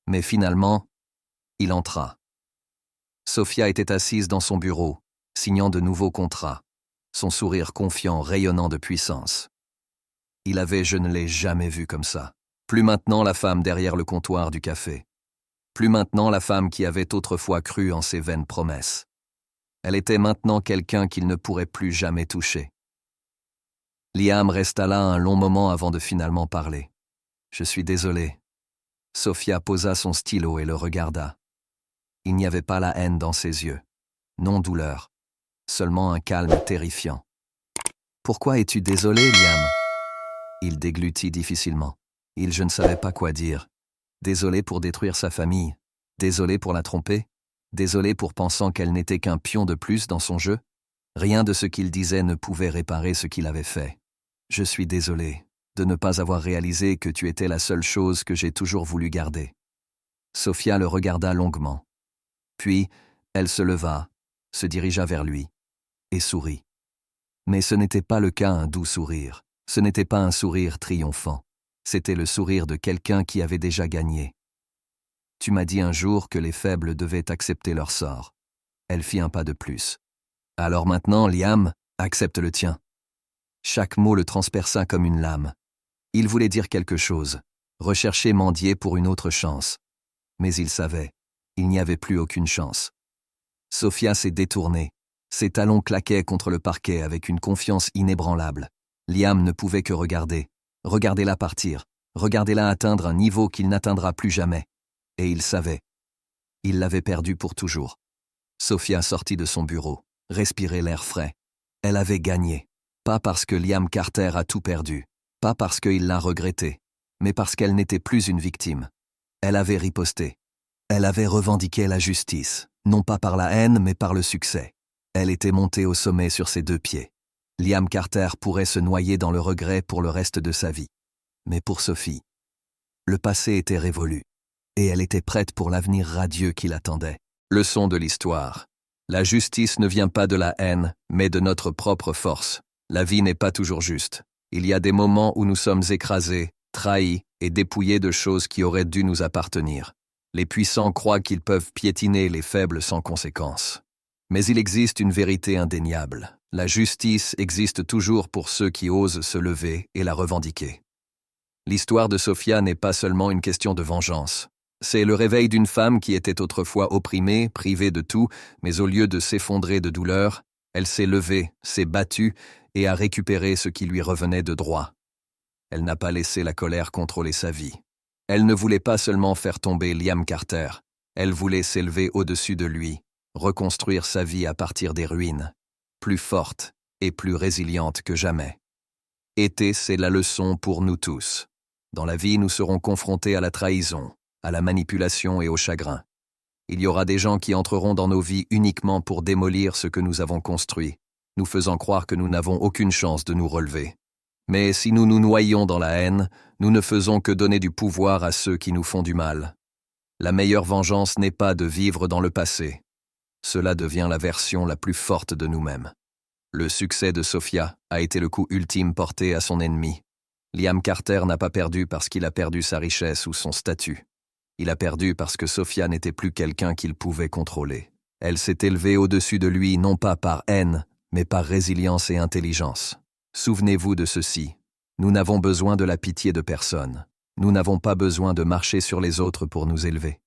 Mais finalement, il entra. Sophia était assise dans son bureau, signant de nouveaux contrats, son sourire confiant rayonnant de puissance. Je ne l'ai jamais vue comme ça. Plus maintenant la femme derrière le comptoir du café. Plus maintenant la femme qui avait autrefois cru en ses vaines promesses. Elle était maintenant quelqu'un qu'il ne pourrait plus jamais toucher. Liam resta là un long moment avant de finalement parler. « Je suis désolé. » Sophia posa son stylo et le regarda. Il n'y avait pas la haine dans ses yeux. Non douleur. Seulement un calme terrifiant. « Pourquoi es-tu désolé, Liam ?» Il déglutit difficilement. Je ne savais pas quoi dire. Désolé pour détruire sa famille. Désolé pour la tromper. Désolé pour pensant qu'elle n'était qu'un pion de plus dans son jeu. Rien de ce qu'il disait ne pouvait réparer ce qu'il avait fait. Je suis désolé de ne pas avoir réalisé que tu étais la seule chose que j'ai toujours voulu garder. Sophia le regarda longuement. Puis, elle se leva, se dirigea vers lui, et sourit. Mais ce n'était pas le cas un doux sourire. Ce n'était pas un sourire triomphant. C'était le sourire de quelqu'un qui avait déjà gagné. Tu m'as dit un jour que les faibles devaient accepter leur sort. Elle fit un pas de plus. Alors maintenant, Liam, accepte le tien. Chaque mot le transperça comme une lame. Il voulait dire quelque chose, rechercher mendier pour une autre chance. Mais il savait, il n'y avait plus aucune chance. Sophia s'est détournée. Ses talons claquaient contre le parquet avec une confiance inébranlable. Liam ne pouvait que regarder. Regardez-la partir. Regardez-la atteindre un niveau qu'il n'atteindra plus jamais. Et il savait. Il l'avait perdue pour toujours. Sophia sortit de son bureau, respirait l'air frais. Elle avait gagné. Pas parce que Liam Carter a tout perdu. Pas parce qu'il l'a regretté. Mais parce qu'elle n'était plus une victime. Elle avait riposté. Elle avait revendiqué la justice, non pas par la haine, mais par le succès. Elle était montée au sommet sur ses 2 pieds. Liam Carter pourrait se noyer dans le regret pour le reste de sa vie. Mais pour Sophie, le passé était révolu, et elle était prête pour l'avenir radieux qui l'attendait. Leçon de l'histoire. La justice ne vient pas de la haine, mais de notre propre force. La vie n'est pas toujours juste. Il y a des moments où nous sommes écrasés, trahis et dépouillés de choses qui auraient dû nous appartenir. Les puissants croient qu'ils peuvent piétiner les faibles sans conséquence. Mais il existe une vérité indéniable. La justice existe toujours pour ceux qui osent se lever et la revendiquer. L'histoire de Sophia n'est pas seulement une question de vengeance. C'est le réveil d'une femme qui était autrefois opprimée, privée de tout, mais au lieu de s'effondrer de douleur, elle s'est levée, s'est battue et a récupéré ce qui lui revenait de droit. Elle n'a pas laissé la colère contrôler sa vie. Elle ne voulait pas seulement faire tomber Liam Carter, elle voulait s'élever au-dessus de lui, reconstruire sa vie à partir des ruines, plus forte et plus résiliente que jamais. C'est la leçon pour nous tous. Dans la vie, nous serons confrontés à la trahison, à la manipulation et au chagrin. Il y aura des gens qui entreront dans nos vies uniquement pour démolir ce que nous avons construit, nous faisant croire que nous n'avons aucune chance de nous relever. Mais si nous nous noyons dans la haine, nous ne faisons que donner du pouvoir à ceux qui nous font du mal. La meilleure vengeance n'est pas de vivre dans le passé. Cela devient la version la plus forte de nous-mêmes. Le succès de Sophia a été le coup ultime porté à son ennemi. Liam Carter n'a pas perdu parce qu'il a perdu sa richesse ou son statut. Il a perdu parce que Sophia n'était plus quelqu'un qu'il pouvait contrôler. Elle s'est élevée au-dessus de lui non pas par haine, mais par résilience et intelligence. Souvenez-vous de ceci. Nous n'avons besoin de la pitié de personne. Nous n'avons pas besoin de marcher sur les autres pour nous élever.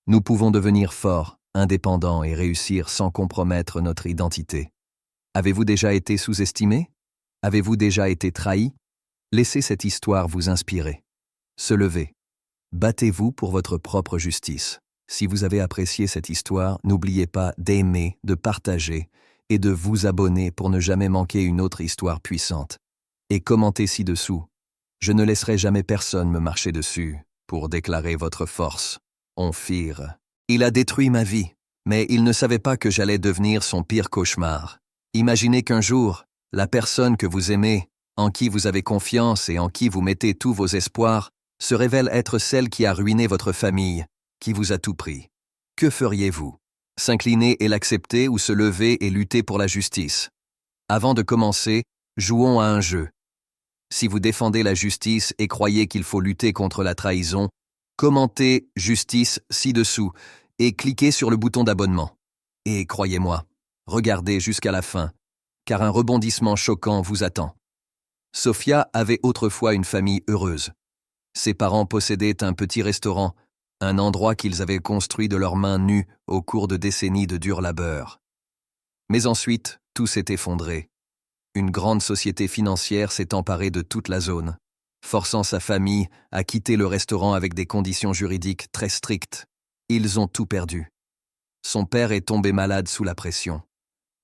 Nous pouvons devenir forts, indépendants et réussir sans compromettre notre identité. Avez-vous déjà été sous-estimé? Avez-vous déjà été trahi? Laissez cette histoire vous inspirer. Se lever. Battez-vous pour votre propre justice. Si vous avez apprécié cette histoire, n'oubliez pas d'aimer, de partager et de vous abonner pour ne jamais manquer une autre histoire puissante. Et commentez ci-dessous. Je ne laisserai jamais personne me marcher dessus pour déclarer votre force. On fire. Il a détruit ma vie, mais il ne savait pas que j'allais devenir son pire cauchemar. Imaginez qu'un jour, la personne que vous aimez, en qui vous avez confiance et en qui vous mettez tous vos espoirs, se révèle être celle qui a ruiné votre famille, qui vous a tout pris. Que feriez-vous? S'incliner et l'accepter ou se lever et lutter pour la justice? Avant de commencer, jouons à un jeu. Si vous défendez la justice et croyez qu'il faut lutter contre la trahison, commentez « Justice » ci-dessous et cliquez sur le bouton d'abonnement. Et croyez-moi, regardez jusqu'à la fin, car un rebondissement choquant vous attend. Sophia avait autrefois une famille heureuse. Ses parents possédaient un petit restaurant, un endroit qu'ils avaient construit de leurs mains nues au cours de décennies de dur labeur. Mais ensuite, tout s'est effondré. Une grande société financière s'est emparée de toute la zone, forçant sa famille à quitter le restaurant avec des conditions juridiques très strictes. Ils ont tout perdu. Son père est tombé malade sous la pression.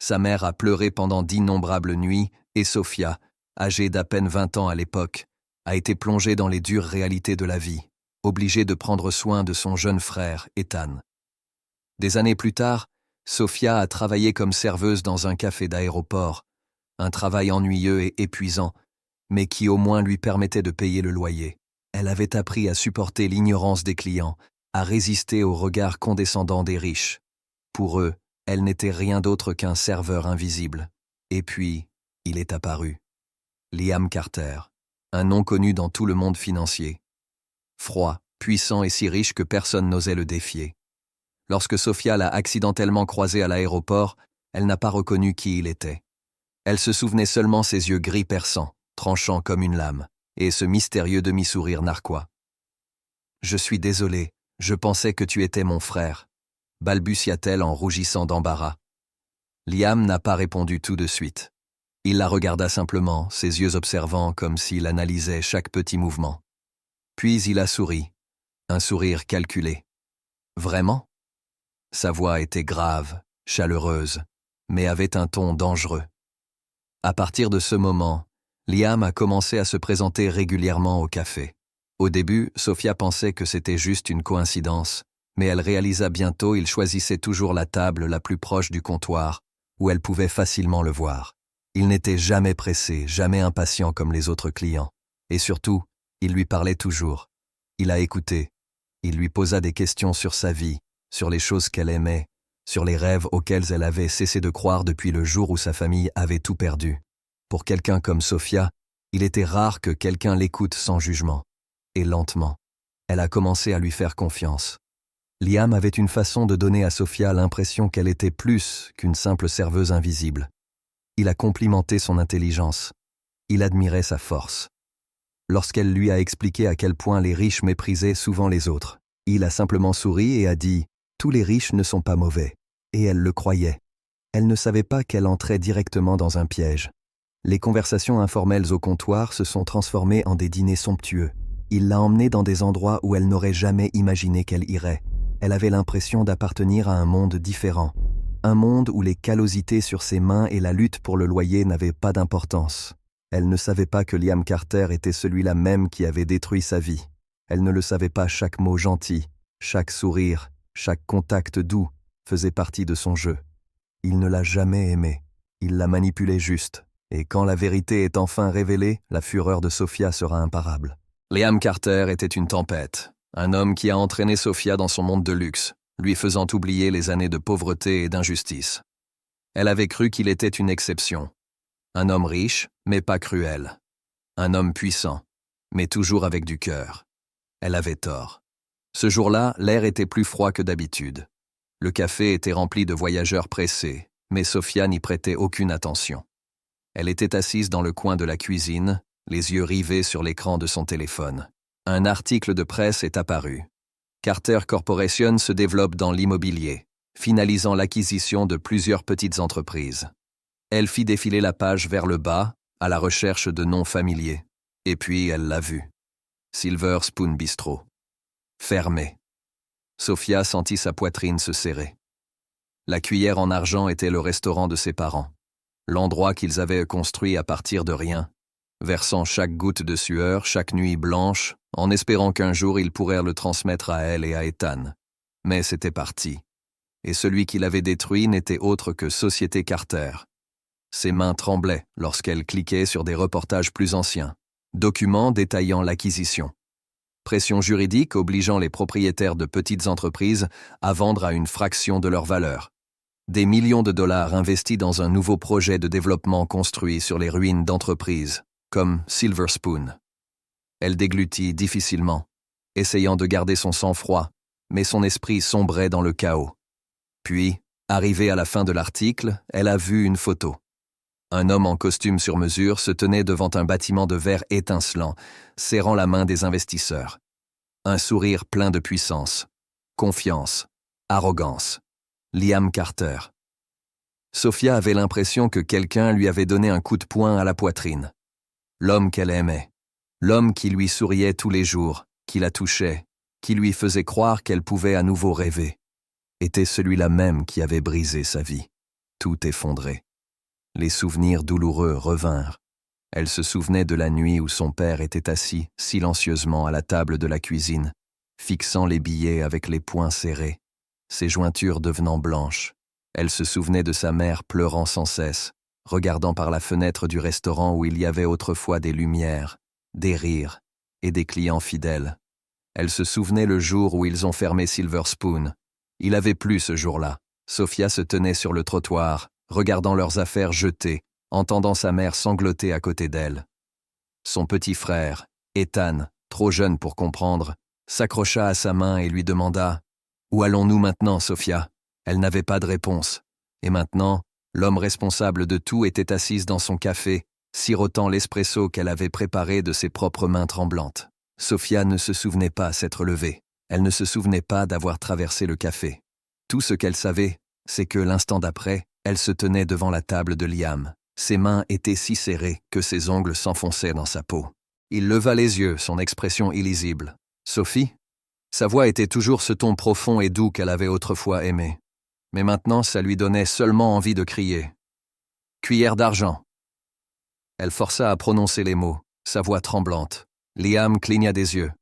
Sa mère a pleuré pendant d'innombrables nuits et Sophia, âgée d'à peine 20 ans à l'époque, a été plongée dans les dures réalités de la vie, obligée de prendre soin de son jeune frère, Ethan. Des années plus tard, Sophia a travaillé comme serveuse dans un café d'aéroport, un travail ennuyeux et épuisant, mais qui au moins lui permettait de payer le loyer. Elle avait appris à supporter l'ignorance des clients, à résister aux regards condescendants des riches. Pour eux, elle n'était rien d'autre qu'un serveur invisible. Et puis, il est apparu. Liam Carter, un nom connu dans tout le monde financier. Froid, puissant et si riche que personne n'osait le défier. Lorsque Sophia l'a accidentellement croisé à l'aéroport, elle n'a pas reconnu qui il était. Elle se souvenait seulement ses yeux gris perçants, tranchants comme une lame, et ce mystérieux demi-sourire narquois. Je suis désolé, je pensais que tu étais mon frère, balbutia-t-elle en rougissant d'embarras. Liam n'a pas répondu tout de suite. Il la regarda simplement, ses yeux observants comme s'il analysait chaque petit mouvement. Puis il a souri, un sourire calculé. Vraiment? Sa voix était grave, chaleureuse, mais avait un ton dangereux. À partir de ce moment, Liam a commencé à se présenter régulièrement au café. Au début, Sophia pensait que c'était juste une coïncidence, mais elle réalisa bientôt qu'il choisissait toujours la table la plus proche du comptoir, où elle pouvait facilement le voir. Il n'était jamais pressé, jamais impatient comme les autres clients. Et surtout, il lui parlait toujours. Il a écouté. Il lui posa des questions sur sa vie, sur les choses qu'elle aimait, sur les rêves auxquels elle avait cessé de croire depuis le jour où sa famille avait tout perdu. Pour quelqu'un comme Sophia, il était rare que quelqu'un l'écoute sans jugement. Et lentement, elle a commencé à lui faire confiance. Liam avait une façon de donner à Sophia l'impression qu'elle était plus qu'une simple serveuse invisible. Il a complimenté son intelligence. Il admirait sa force. Lorsqu'elle lui a expliqué à quel point les riches méprisaient souvent les autres, il a simplement souri et a dit « Tous les riches ne sont pas mauvais ». Et elle le croyait. Elle ne savait pas qu'elle entrait directement dans un piège. Les conversations informelles au comptoir se sont transformées en des dîners somptueux. Il l'a emmenée dans des endroits où elle n'aurait jamais imaginé qu'elle irait. Elle avait l'impression d'appartenir à un monde différent. Un monde où les callosités sur ses mains et la lutte pour le loyer n'avaient pas d'importance. Elle ne savait pas que Liam Carter était celui-là même qui avait détruit sa vie. Elle ne le savait pas, chaque mot gentil, chaque sourire, chaque contact doux faisait partie de son jeu. Il ne l'a jamais aimée. Il l'a manipulée juste. Et quand la vérité est enfin révélée, la fureur de Sophia sera imparable. Liam Carter était une tempête, un homme qui a entraîné Sophia dans son monde de luxe, lui faisant oublier les années de pauvreté et d'injustice. Elle avait cru qu'il était une exception. Un homme riche, mais pas cruel. Un homme puissant, mais toujours avec du cœur. Elle avait tort. Ce jour-là, l'air était plus froid que d'habitude. Le café était rempli de voyageurs pressés, mais Sophia n'y prêtait aucune attention. Elle était assise dans le coin de la cuisine, les yeux rivés sur l'écran de son téléphone. Un article de presse est apparu. Carter Corporation se développe dans l'immobilier, finalisant l'acquisition de plusieurs petites entreprises. Elle fit défiler la page vers le bas, à la recherche de noms familiers. Et puis elle l'a vu. Silver Spoon Bistro. Fermé. Sophia sentit sa poitrine se serrer. La cuillère en argent était le restaurant de ses parents. L'endroit qu'ils avaient construit à partir de rien, versant chaque goutte de sueur, chaque nuit blanche, en espérant qu'un jour ils pourraient le transmettre à elle et à Ethan. Mais c'était parti. Et celui qui l'avait détruit n'était autre que Société Carter. Ses mains tremblaient lorsqu'elle cliquait sur des reportages plus anciens, documents détaillant l'acquisition. Pression juridique obligeant les propriétaires de petites entreprises à vendre à une fraction de leur valeur. Des millions de dollars investis dans un nouveau projet de développement construit sur les ruines d'entreprises, comme Silver Spoon. Elle déglutit difficilement, essayant de garder son sang-froid, mais son esprit sombrait dans le chaos. Puis, arrivée à la fin de l'article, elle a vu une photo. Un homme en costume sur mesure se tenait devant un bâtiment de verre étincelant, serrant la main des investisseurs. Un sourire plein de puissance, confiance, arrogance. Liam Carter. Sophia avait l'impression que quelqu'un lui avait donné un coup de poing à la poitrine. L'homme qu'elle aimait, l'homme qui lui souriait tous les jours, qui la touchait, qui lui faisait croire qu'elle pouvait à nouveau rêver, était celui-là même qui avait brisé sa vie. Tout effondré. Les souvenirs douloureux revinrent. Elle se souvenait de la nuit où son père était assis silencieusement à la table de la cuisine, fixant les billets avec les poings serrés, ses jointures devenant blanches. Elle se souvenait de sa mère pleurant sans cesse, regardant par la fenêtre du restaurant où il y avait autrefois des lumières, des rires et des clients fidèles. Elle se souvenait le jour où ils ont fermé Silver Spoon. Il avait plu ce jour-là. Sophia se tenait sur le trottoir, regardant leurs affaires jetées, entendant sa mère sangloter à côté d'elle. Son petit frère, Ethan, trop jeune pour comprendre, s'accrocha à sa main et lui demanda « Où allons-nous maintenant, Sophia ?» Elle n'avait pas de réponse. Et maintenant, l'homme responsable de tout était assise dans son café, sirotant l'espresso qu'elle avait préparé de ses propres mains tremblantes. Sophia ne se souvenait pas s'être levée. Elle ne se souvenait pas d'avoir traversé le café. Tout ce qu'elle savait, c'est que l'instant d'après, elle se tenait devant la table de Liam. Ses mains étaient si serrées que ses ongles s'enfonçaient dans sa peau. Il leva les yeux, son expression illisible. « Sophie ?» Sa voix était toujours ce ton profond et doux qu'elle avait autrefois aimé. Mais maintenant, ça lui donnait seulement envie de crier. « Cuillère d'argent !» Elle força à prononcer les mots, sa voix tremblante. Liam cligna des yeux.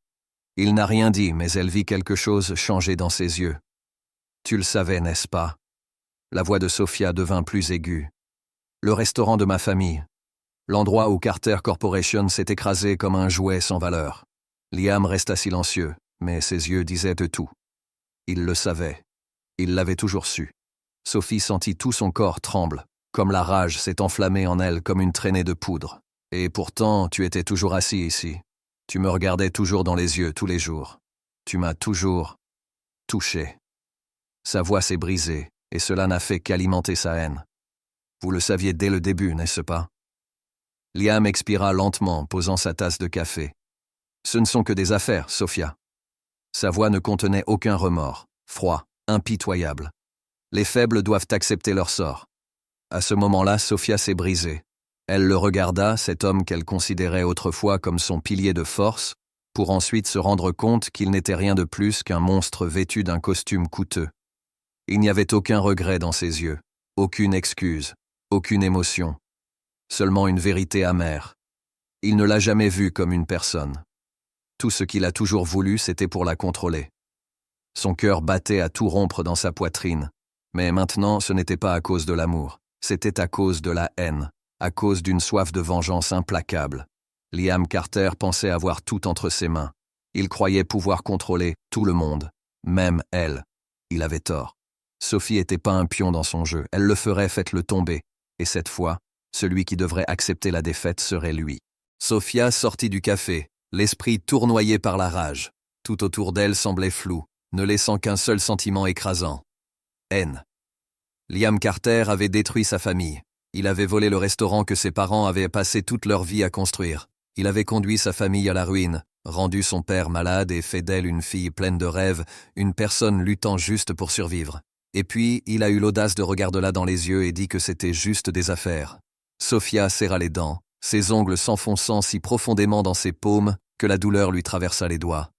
Il n'a rien dit, mais elle vit quelque chose changer dans ses yeux. « Tu le savais, n'est-ce pas ?» La voix de Sophia devint plus aiguë. « Le restaurant de ma famille. L'endroit où Carter Corporation s'est écrasé comme un jouet sans valeur. » Liam resta silencieux, mais ses yeux disaient de tout. Il le savait. Il l'avait toujours su. Sophie sentit tout son corps tremble, comme la rage s'est enflammée en elle comme une traînée de poudre. Et pourtant, tu étais toujours assis ici. Tu me regardais toujours dans les yeux tous les jours. Tu m'as toujours touché. Sa voix s'est brisée, et cela n'a fait qu'alimenter sa haine. Vous le saviez dès le début, n'est-ce pas? Liam expira lentement, posant sa tasse de café. Ce ne sont que des affaires, Sophia. Sa voix ne contenait aucun remords, froid, impitoyable. Les faibles doivent accepter leur sort. À ce moment-là, Sophia s'est brisée. Elle le regarda, cet homme qu'elle considérait autrefois comme son pilier de force, pour ensuite se rendre compte qu'il n'était rien de plus qu'un monstre vêtu d'un costume coûteux. Il n'y avait aucun regret dans ses yeux, aucune excuse, aucune émotion, seulement une vérité amère. Il ne l'a jamais vue comme une personne. Tout ce qu'il a toujours voulu, c'était pour la contrôler. Son cœur battait à tout rompre dans sa poitrine, mais maintenant ce n'était pas à cause de l'amour, c'était à cause de la haine, à cause d'une soif de vengeance implacable. Liam Carter pensait avoir tout entre ses mains. Il croyait pouvoir contrôler tout le monde, même elle. Il avait tort. Sophie n'était pas un pion dans son jeu, elle le ferait, faites-le tomber. Et cette fois, celui qui devrait accepter la défaite serait lui. Sophia sortit du café, l'esprit tournoyé par la rage. Tout autour d'elle semblait flou, ne laissant qu'un seul sentiment écrasant. Haine. Liam Carter avait détruit sa famille. Il avait volé le restaurant que ses parents avaient passé toute leur vie à construire. Il avait conduit sa famille à la ruine, rendu son père malade et fait d'elle une fille pleine de rêves, une personne luttant juste pour survivre. Et puis, il a eu l'audace de regarder-la dans les yeux et dit que c'était juste des affaires. Sophia serra les dents, ses ongles s'enfonçant si profondément dans ses paumes que la douleur lui traversa les doigts.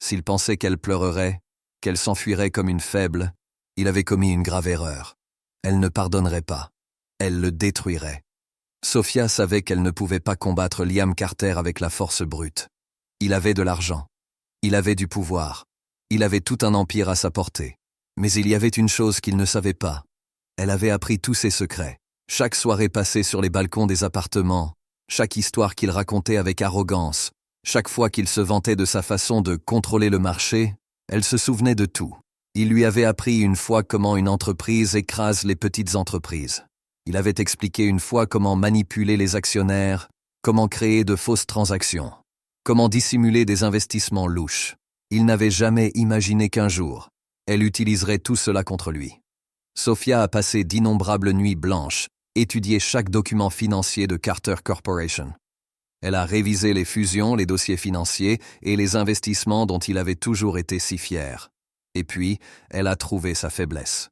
S'il pensait qu'elle pleurerait, qu'elle s'enfuirait comme une faible, il avait commis une grave erreur. Elle ne pardonnerait pas. Elle le détruirait. Sophia savait qu'elle ne pouvait pas combattre Liam Carter avec la force brute. Il avait de l'argent. Il avait du pouvoir. Il avait tout un empire à sa portée. Mais il y avait une chose qu'il ne savait pas. Elle avait appris tous ses secrets. Chaque soirée passée sur les balcons des appartements, chaque histoire qu'il racontait avec arrogance, chaque fois qu'il se vantait de sa façon de contrôler le marché, elle se souvenait de tout. Il lui avait appris une fois comment une entreprise écrase les petites entreprises. Il avait expliqué une fois comment manipuler les actionnaires, comment créer de fausses transactions, comment dissimuler des investissements louches. Il n'avait jamais imaginé qu'un jour, elle utiliserait tout cela contre lui. Sophia a passé d'innombrables nuits blanches, étudié chaque document financier de Carter Corporation. Elle a révisé les fusions, les dossiers financiers et les investissements dont il avait toujours été si fier. Et puis, elle a trouvé sa faiblesse.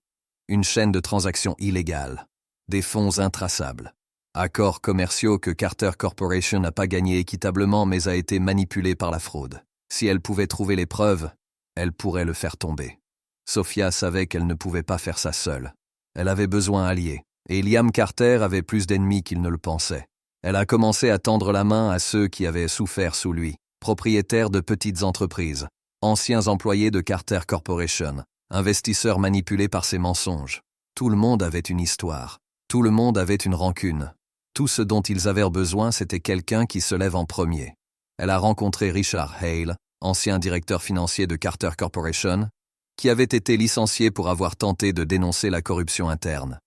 Une chaîne de transactions illégales. Des fonds intraçables. Accords commerciaux que Carter Corporation n'a pas gagnés équitablement mais a été manipulé par la fraude. Si elle pouvait trouver les preuves, elle pourrait le faire tomber. Sophia savait qu'elle ne pouvait pas faire ça seule. Elle avait besoin d'alliés, et Liam Carter avait plus d'ennemis qu'il ne le pensait. Elle a commencé à tendre la main à ceux qui avaient souffert sous lui, propriétaires de petites entreprises, anciens employés de Carter Corporation, investisseurs manipulés par ses mensonges. Tout le monde avait une histoire. Tout le monde avait une rancune. Tout ce dont ils avaient besoin, c'était quelqu'un qui se lève en premier. Elle a rencontré Richard Hale, ancien directeur financier de Carter Corporation, qui avait été licencié pour avoir tenté de dénoncer la corruption interne.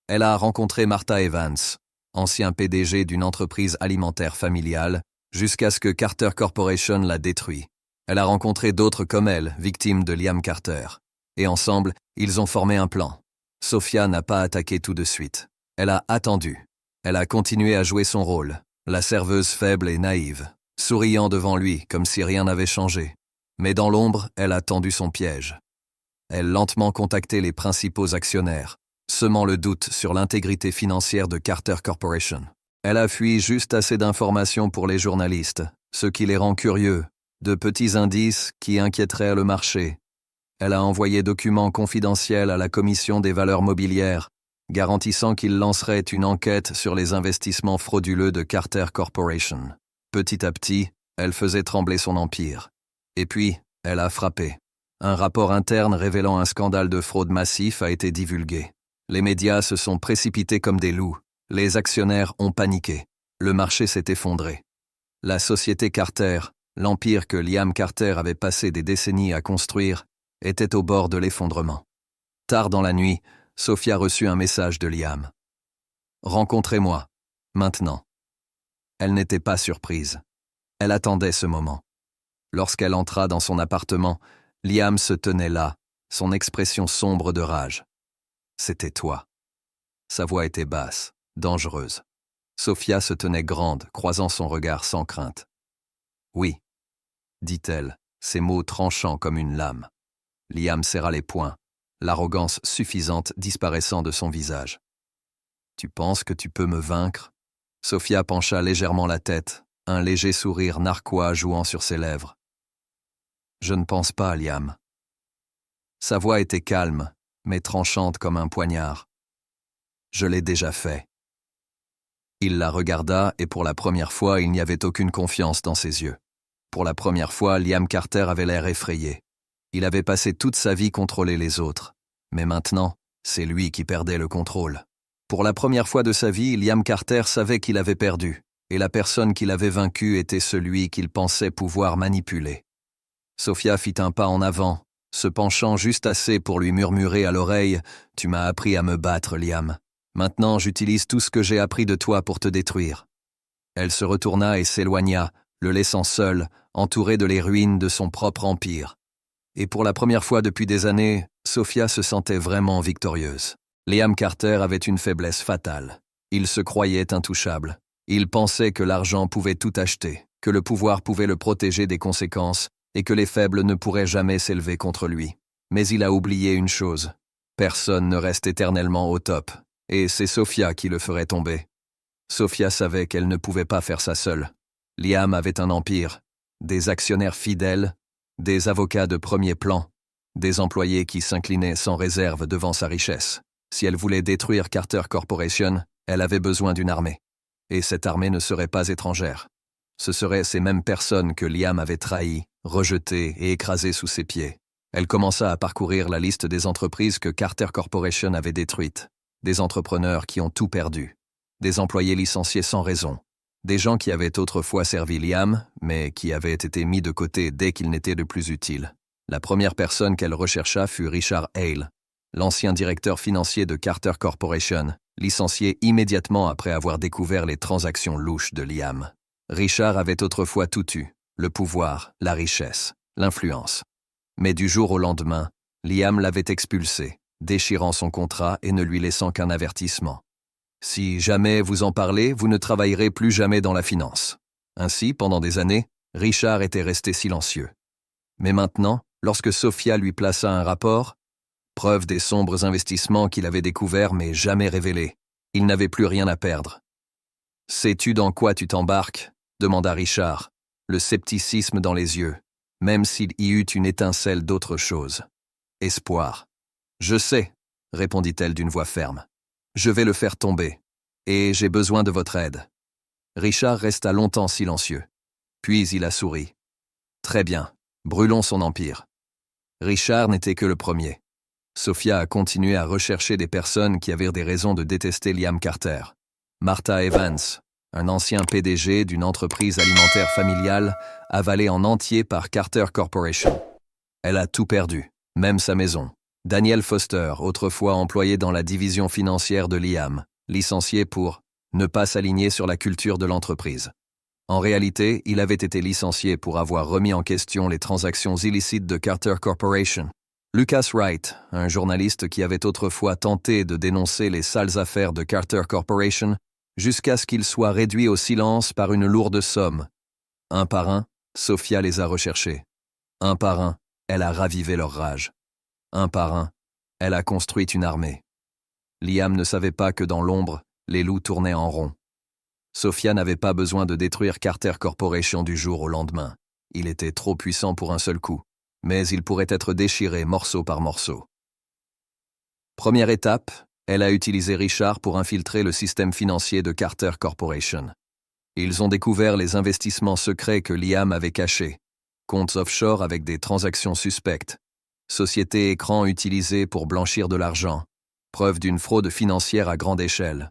Elle a rencontré Martha Evans, ancien PDG d'une entreprise alimentaire familiale, jusqu'à ce que Carter Corporation la détruit. Elle a rencontré d'autres comme elle, victimes de Liam Carter. Et ensemble, ils ont formé un plan. Sophia n'a pas attaqué tout de suite. Elle a attendu. Elle a continué à jouer son rôle, la serveuse faible et naïve. souriant devant lui comme si rien n'avait changé. Mais dans l'ombre, elle a tendu son piège. Elle lentement contactait les principaux actionnaires, semant le doute sur l'intégrité financière de Carter Corporation. Elle a fui juste assez d'informations pour les journalistes, ce qui les rend curieux, de petits indices qui inquiéteraient le marché. Elle a envoyé documents confidentiels à la Commission des valeurs mobilières, garantissant qu'il lancerait une enquête sur les investissements frauduleux de Carter Corporation. Petit à petit, elle faisait trembler son empire. Et puis, elle a frappé. Un rapport interne révélant un scandale de fraude massif a été divulgué. Les médias se sont précipités comme des loups. Les actionnaires ont paniqué. Le marché s'est effondré. La société Carter, l'empire que Liam Carter avait passé des décennies à construire, était au bord de l'effondrement. Tard dans la nuit, Sophia reçut un message de Liam. « Rencontrez-moi, maintenant. » Elle n'était pas surprise. Elle attendait ce moment. Lorsqu'elle entra dans son appartement, Liam se tenait là, son expression sombre de rage. « C'était toi. » Sa voix était basse, dangereuse. Sophia se tenait grande, croisant son regard sans crainte. « Oui, » dit-elle, ses mots tranchants comme une lame. Liam serra les poings, l'arrogance suffisante disparaissant de son visage. « Tu penses que tu peux me vaincre ?» Sophia pencha légèrement la tête, un léger sourire narquois jouant sur ses lèvres. « Je ne pense pas, Liam. » Sa voix était calme, mais tranchante comme un poignard. « Je l'ai déjà fait. » Il la regarda et pour la première fois, il n'y avait aucune confiance dans ses yeux. Pour la première fois, Liam Carter avait l'air effrayé. Il avait passé toute sa vie contrôler les autres. Mais maintenant, c'est lui qui perdait le contrôle. Pour la première fois de sa vie, Liam Carter savait qu'il avait perdu, et la personne qui l'avait vaincu était celui qu'il pensait pouvoir manipuler. Sophia fit un pas en avant, se penchant juste assez pour lui murmurer à l'oreille « Tu m'as appris à me battre, Liam. Maintenant, j'utilise tout ce que j'ai appris de toi pour te détruire. » Elle se retourna et s'éloigna, le laissant seul, entouré de les ruines de son propre empire. Et pour la première fois depuis des années, Sophia se sentait vraiment victorieuse. Liam Carter avait une faiblesse fatale. Il se croyait intouchable. Il pensait que l'argent pouvait tout acheter, que le pouvoir pouvait le protéger des conséquences et que les faibles ne pourraient jamais s'élever contre lui. Mais il a oublié une chose. Personne ne reste éternellement au top, et c'est Sophia qui le ferait tomber. Sophia savait qu'elle ne pouvait pas faire ça seule. Liam avait un empire, des actionnaires fidèles, des avocats de premier plan, des employés qui s'inclinaient sans réserve devant sa richesse. Si elle voulait détruire Carter Corporation, elle avait besoin d'une armée. Et cette armée ne serait pas étrangère. Ce seraient ces mêmes personnes que Liam avait trahies, rejetées et écrasées sous ses pieds. Elle commença à parcourir la liste des entreprises que Carter Corporation avait détruites. Des entrepreneurs qui ont tout perdu. Des employés licenciés sans raison. Des gens qui avaient autrefois servi Liam, mais qui avaient été mis de côté dès qu'ils n'étaient de plus utiles. La première personne qu'elle rechercha fut Richard Hale, l'ancien directeur financier de Carter Corporation, licencié immédiatement après avoir découvert les transactions louches de Liam. Richard avait autrefois tout eu, le pouvoir, la richesse, l'influence. Mais du jour au lendemain, Liam l'avait expulsé, déchirant son contrat et ne lui laissant qu'un avertissement. Si jamais vous en parlez, vous ne travaillerez plus jamais dans la finance. Ainsi, pendant des années, Richard était resté silencieux. Mais maintenant, lorsque Sophia lui plaça un rapport, preuve des sombres investissements qu'il avait découverts mais jamais révélés, il n'avait plus rien à perdre. « Sais-tu dans quoi tu t'embarques » demanda Richard, le scepticisme dans les yeux, même s'il y eut une étincelle d'autre chose. « Espoir. »« Je sais, » répondit-elle d'une voix ferme. « Je vais le faire tomber, et j'ai besoin de votre aide. » Richard resta longtemps silencieux. Puis il a souri. « Très bien, brûlons son empire. » Richard n'était que le premier. Sophia a continué à rechercher des personnes qui avaient des raisons de détester Liam Carter. Martha Evans, un ancien PDG d'une entreprise alimentaire familiale, avalée en entier par Carter Corporation. Elle a tout perdu, même sa maison. Daniel Foster, autrefois employé dans la division financière de Liam, licencié pour ne pas s'aligner sur la culture de l'entreprise. En réalité, il avait été licencié pour avoir remis en question les transactions illicites de Carter Corporation. Lucas Wright, un journaliste qui avait autrefois tenté de dénoncer les sales affaires de Carter Corporation, jusqu'à ce qu'il soit réduit au silence par une lourde somme. Un par un, Sophia les a recherchés. Un par un, elle a ravivé leur rage. Un par un, elle a construit une armée. Liam ne savait pas que dans l'ombre, les loups tournaient en rond. Sophia n'avait pas besoin de détruire Carter Corporation du jour au lendemain. Il était trop puissant pour un seul coup, mais il pourrait être déchiré morceau par morceau. Première étape, elle a utilisé Richard pour infiltrer le système financier de Carter Corporation. Ils ont découvert les investissements secrets que Liam avait cachés, comptes offshore avec des transactions suspectes, sociétés écrans utilisées pour blanchir de l'argent, preuve d'une fraude financière à grande échelle.